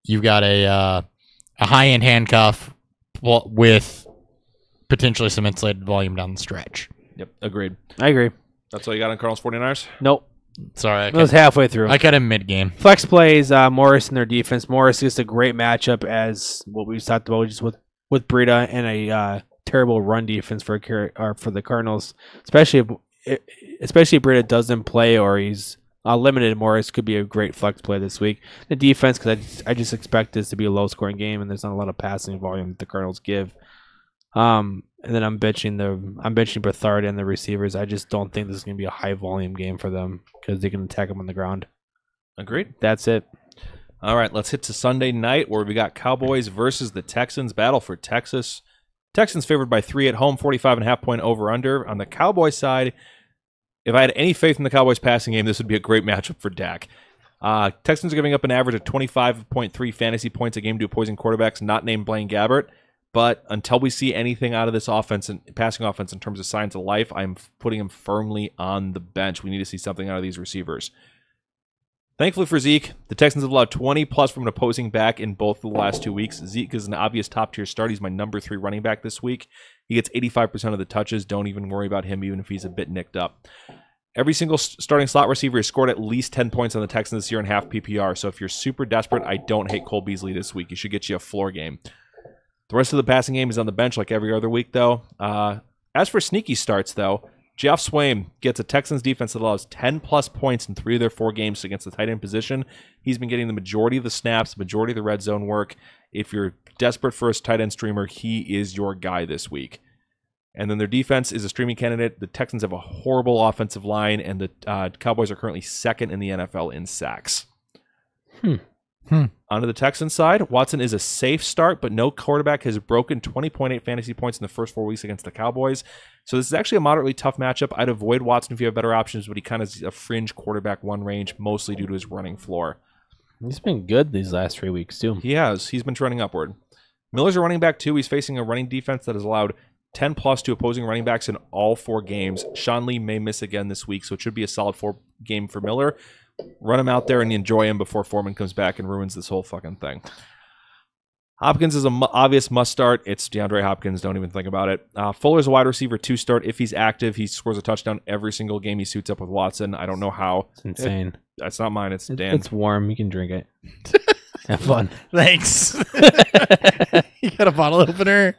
you've got a high-end handcuff with potentially some insulated volume down the stretch. Yep, agreed. I agree. That's all you got on Cardinals 49ers? Nope. Sorry, It was halfway through. I cut him mid-game. Flex plays Morris in their defense. Morris is a great matchup as what we talked about just with Breida and a terrible run defense for the Cardinals, especially if Breida doesn't play or he's limited. Morris could be a great flex play this week. The defense, because I just expect this to be a low-scoring game and there's not a lot of passing volume that the Cardinals give. And then I'm benching Bethard and the receivers. I just don't think this is going to be a high volume game for them because they can attack them on the ground. Agreed. That's it. All right, let's hit to Sunday night where we got Cowboys versus the Texans. Battle for Texas. Texans favored by 3 at home, 45.5 point over-under. On the Cowboys side, if I had any faith in the Cowboys passing game, this would be a great matchup for Dak. Texans are giving up an average of 25.3 fantasy points a game to opposing quarterbacks not named Blaine Gabbert. But until we see anything out of this offense and passing offense in terms of signs of life, I'm putting him firmly on the bench. We need to see something out of these receivers. Thankfully for Zeke, the Texans have allowed 20+ from an opposing back in both the last 2 weeks. Zeke is an obvious top-tier start. He's my number 3 running back this week. He gets 85% of the touches. Don't even worry about him, even if he's a bit nicked up. Every single starting slot receiver has scored at least 10 points on the Texans this year in half PPR. So if you're super desperate, I don't hate Cole Beasley this week. He should get you a floor game. The rest of the passing game is on the bench like every other week, though. As for sneaky starts, though, Jeff Swaim gets a Texans defense that allows 10+ points in 3 of their 4 games against the tight end position. He's been getting the majority of the snaps, the majority of the red zone work. If you're desperate for a tight end streamer, he is your guy this week. And then their defense is a streaming candidate. The Texans have a horrible offensive line, and the Cowboys are currently 2nd in the NFL in sacks. Onto the Texans side, Watson is a safe start, but no quarterback has broken 20.8 fantasy points in the first 4 weeks against the Cowboys. So this is actually a moderately tough matchup. I'd avoid Watson if you have better options, but he kind of is a fringe quarterback 1 range, mostly due to his running floor. He's been good these last 3 weeks, too. He has. He's been trending upward. Miller's a running back, too. He's facing a running defense that has allowed 10+ to opposing running backs in all 4 games. Sean Lee may miss again this week, so it should be a solid 4 game for Miller. Run him out there and enjoy him before Foreman comes back and ruins this whole fucking thing. Hopkins is an obvious must start. It's DeAndre Hopkins. Don't even think about it. Fuller's a wide receiver 2 start. If he's active, he scores a touchdown every single game he suits up with Watson. I don't know how. It's insane. That's not mine. It's Dan. It's warm. You can drink it. Have fun. Thanks. You got a bottle opener?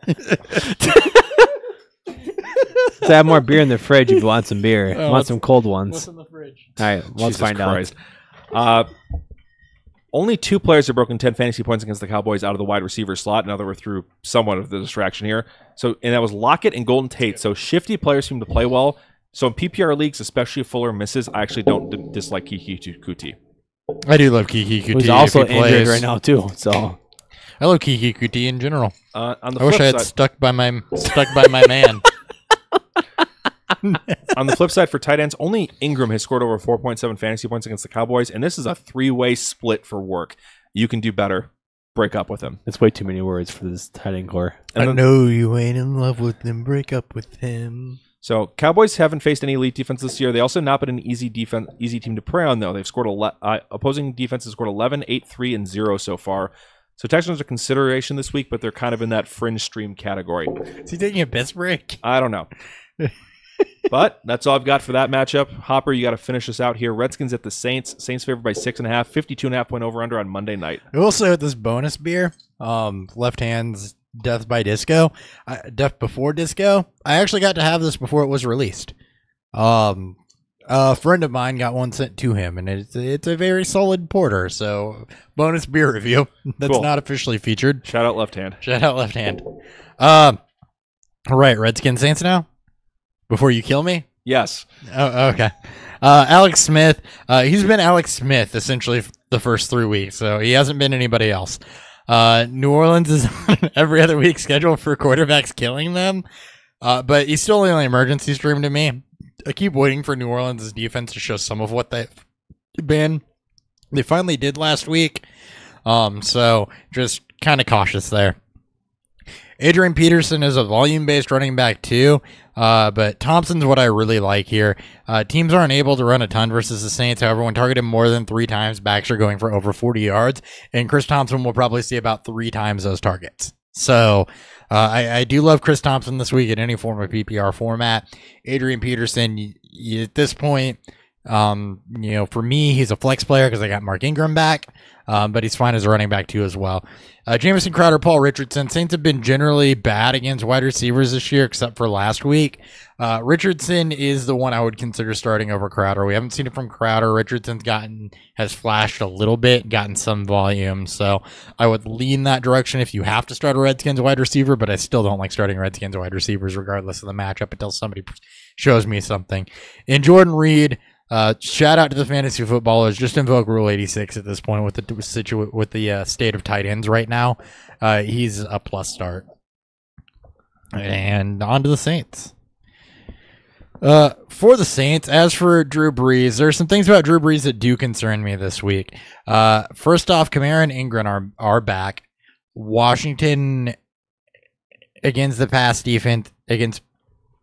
So I have more beer in the fridge if you want some beer. Want some cold ones. What's in the fridge? All right, let's find out. Only 2 players have broken 10 fantasy points against the Cowboys out of the wide receiver slot. Now that we're through somewhat of the distraction here. And that was Lockett and Golden Tate. So shifty players seem to play well. So in PPR leagues, especially if Fuller misses, I actually don't dislike Kiki Kuti. I do love Kiki Kuti. Who's also injured right now too. So I love Kiki Kuti in general. On the I wish I had stuck by my man. On the flip side, for tight ends, only Ingram has scored over 4.7 fantasy points against the Cowboys, and this is a 3-way split for work. You can do better. Break up with him. It's way too many words for this tight end core. I know you ain't in love with him. Break up with him. So Cowboys haven't faced any elite defense this year. They also have not been an easy team to prey on, though. They've scored opposing defenses scored 11, 8, 3, and 0 so far. So Texans are a consideration this week, but they're kind of in that fringe stream category. Is he taking a piss break? I don't know. But that's all I've got for that matchup. Hopper, you got to finish us out here. Redskins at the Saints. Saints favored by 6.5, 52.5 point over-under on Monday night. I will say with this bonus beer, Left Hand's Death by Disco, Death Before Disco, I actually got to have this before it was released. A friend of mine got one sent to him, and it's a very solid porter. So bonus beer review that's Cool. not officially featured. Shout out Left Hand. Shout out Left Hand. All right, Redskins Saints now. Before you kill me. Yes. Oh, okay. Alex Smith. He's been Alex Smith essentially the first 3 weeks, so he hasn't been anybody else. New Orleans is on every other week schedule for quarterbacks killing them, but he's still the only emergency stream to me. I keep waiting for New Orleans' defense to show some of what they've been. They finally did last week, so just kind of cautious there. Adrian Peterson is a volume-based running back too, but Thompson's what I really like here. Teams aren't able to run a ton versus the Saints. However, when targeted more than 3 times, backs are going for over 40 yards, and Chris Thompson will probably see about 3 times those targets. So I do love Chris Thompson this week in any form of PPR format. Adrian Peterson, at this point, for me, he's a flex player because I got Mark Ingram back, but he's fine as a running back too as well. Jamison Crowder, Paul Richardson. Saints have been generally bad against wide receivers this year, except for last week. Richardson is the one I would consider starting over Crowder. We haven't seen it from Crowder. Richardson's has flashed a little bit, gotten some volume, so I would lean that direction if you have to start a Redskins wide receiver, but I still don't like starting Redskins wide receivers regardless of the matchup until somebody shows me something. And Jordan Reed, shout out to the fantasy footballers. Just invoke Rule 86 at this point with the state of tight ends right now. He's a plus start. And on to the Saints. For the Saints, as for Drew Brees, there are some things about Drew Brees that do concern me this week. First off, Kamara and Ingram are back. Washington against the pass defense against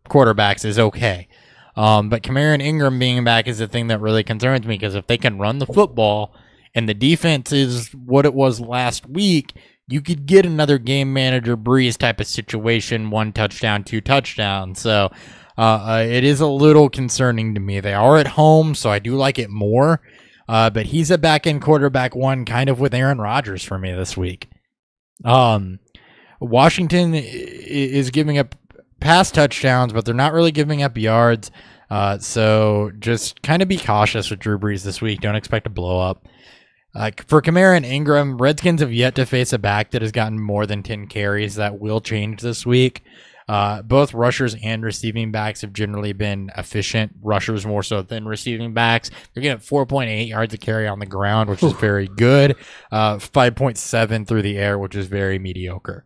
quarterbacks is okay. But Kamara and Ingram being back is the thing that really concerns me, because if they can run the football and the defense is what it was last week, you could get another game manager Breeze type of situation, 1 touchdown, 2 touchdowns. So it is a little concerning to me. They are at home, so I do like it more. But he's a back-end quarterback 1 kind of with Aaron Rodgers for me this week. Washington is giving up pass touchdowns, but they're not really giving up yards. So just kind of be cautious with Drew Brees this week. Don't expect a blow up. For Kamara and Ingram, Redskins have yet to face a back that has gotten more than 10 carries. That will change this week. Both rushers and receiving backs have generally been efficient. Rushers more so than receiving backs. They're getting 4.8 yards a carry on the ground, which is very good. 5.7 through the air, which is very mediocre.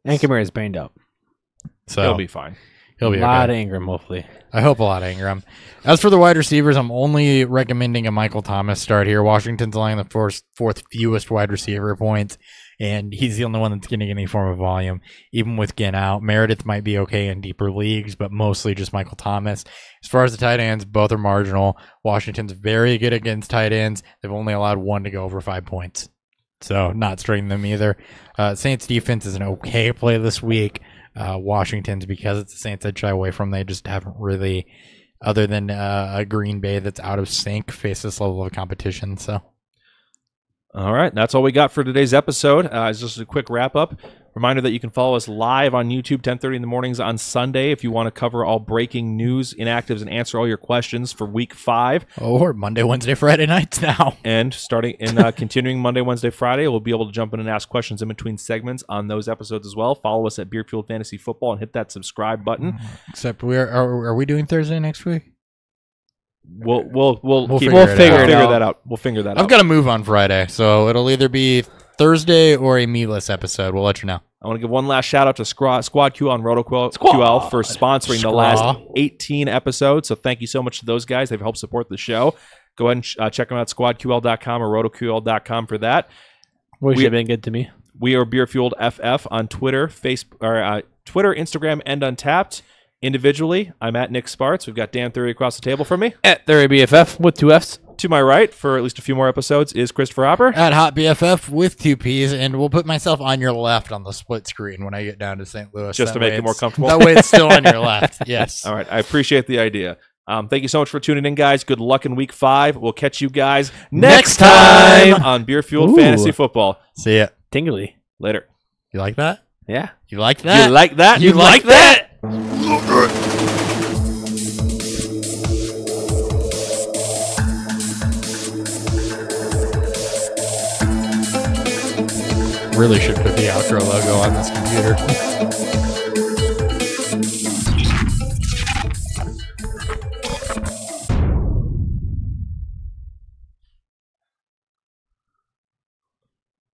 And Kamara is banged up. So He'll be fine. He'll be a lot okay. of Ingram, hopefully. I hope a lot of Ingram. As for the wide receivers, I'm only recommending a Michael Thomas start here. Washington's allowing the fourth fewest wide receiver points, and he's the only one that's getting any form of volume, even with Ginn out. Meredith might be okay in deeper leagues, but mostly just Michael Thomas. As far as the tight ends, both are marginal. Washington's very good against tight ends. They've only allowed 1 to go over 5 points, so not starting them either. Saints defense is an okay play this week. Washington's, because it's the Saints I'd shy away from. They just haven't really, other than a Green Bay that's out of sync, faced this level of competition. So, all right, that's all we got for today's episode. It's just a quick wrap up. Reminder that you can follow us live on YouTube 10:30 in the mornings on Sunday if you want to cover all breaking news, inactives, and answer all your questions for Week 5. or Monday, Wednesday, Friday nights now. And starting in continuing Monday, Wednesday, Friday, we'll be able to jump in and ask questions in between segments on those episodes as well. Follow us at Beerfield Fantasy Football and hit that subscribe button. Except are we doing Thursday next week? We'll figure that out. We'll figure that out. I've got to move on Friday, so it'll either be Thursday or a meatless episode. We'll let you know. I want to give one last shout out to Squad Q on RotoQL for sponsoring the last 18 episodes. So thank you so much to those guys. They've helped support the show. Go ahead and check them out at squadql.com or rotoql.com for that. Wish you'd been good to me. We are Beerfield FF on Twitter, Twitter, Instagram, and Untapped. Individually, I'm at Nick Sparts. We've got Dan Thury across the table from me. At Theory BFF with 2 Fs. To my right, for at least a few more episodes, is Christopher Hopper. At Hot BFF with 2 Ps, and we'll put myself on your left on the split screen when I get down to St. Louis. Just to make it more comfortable. That way it's still on your left. Yes. All right. I appreciate the idea. Thank you so much for tuning in, guys. Good luck in week 5. We'll catch you guys next time on Beer Fueled Fantasy Football. See ya. Tingly. Later. You like that? Yeah. You like that? You like that? You like that? Really should put the outro logo on this computer.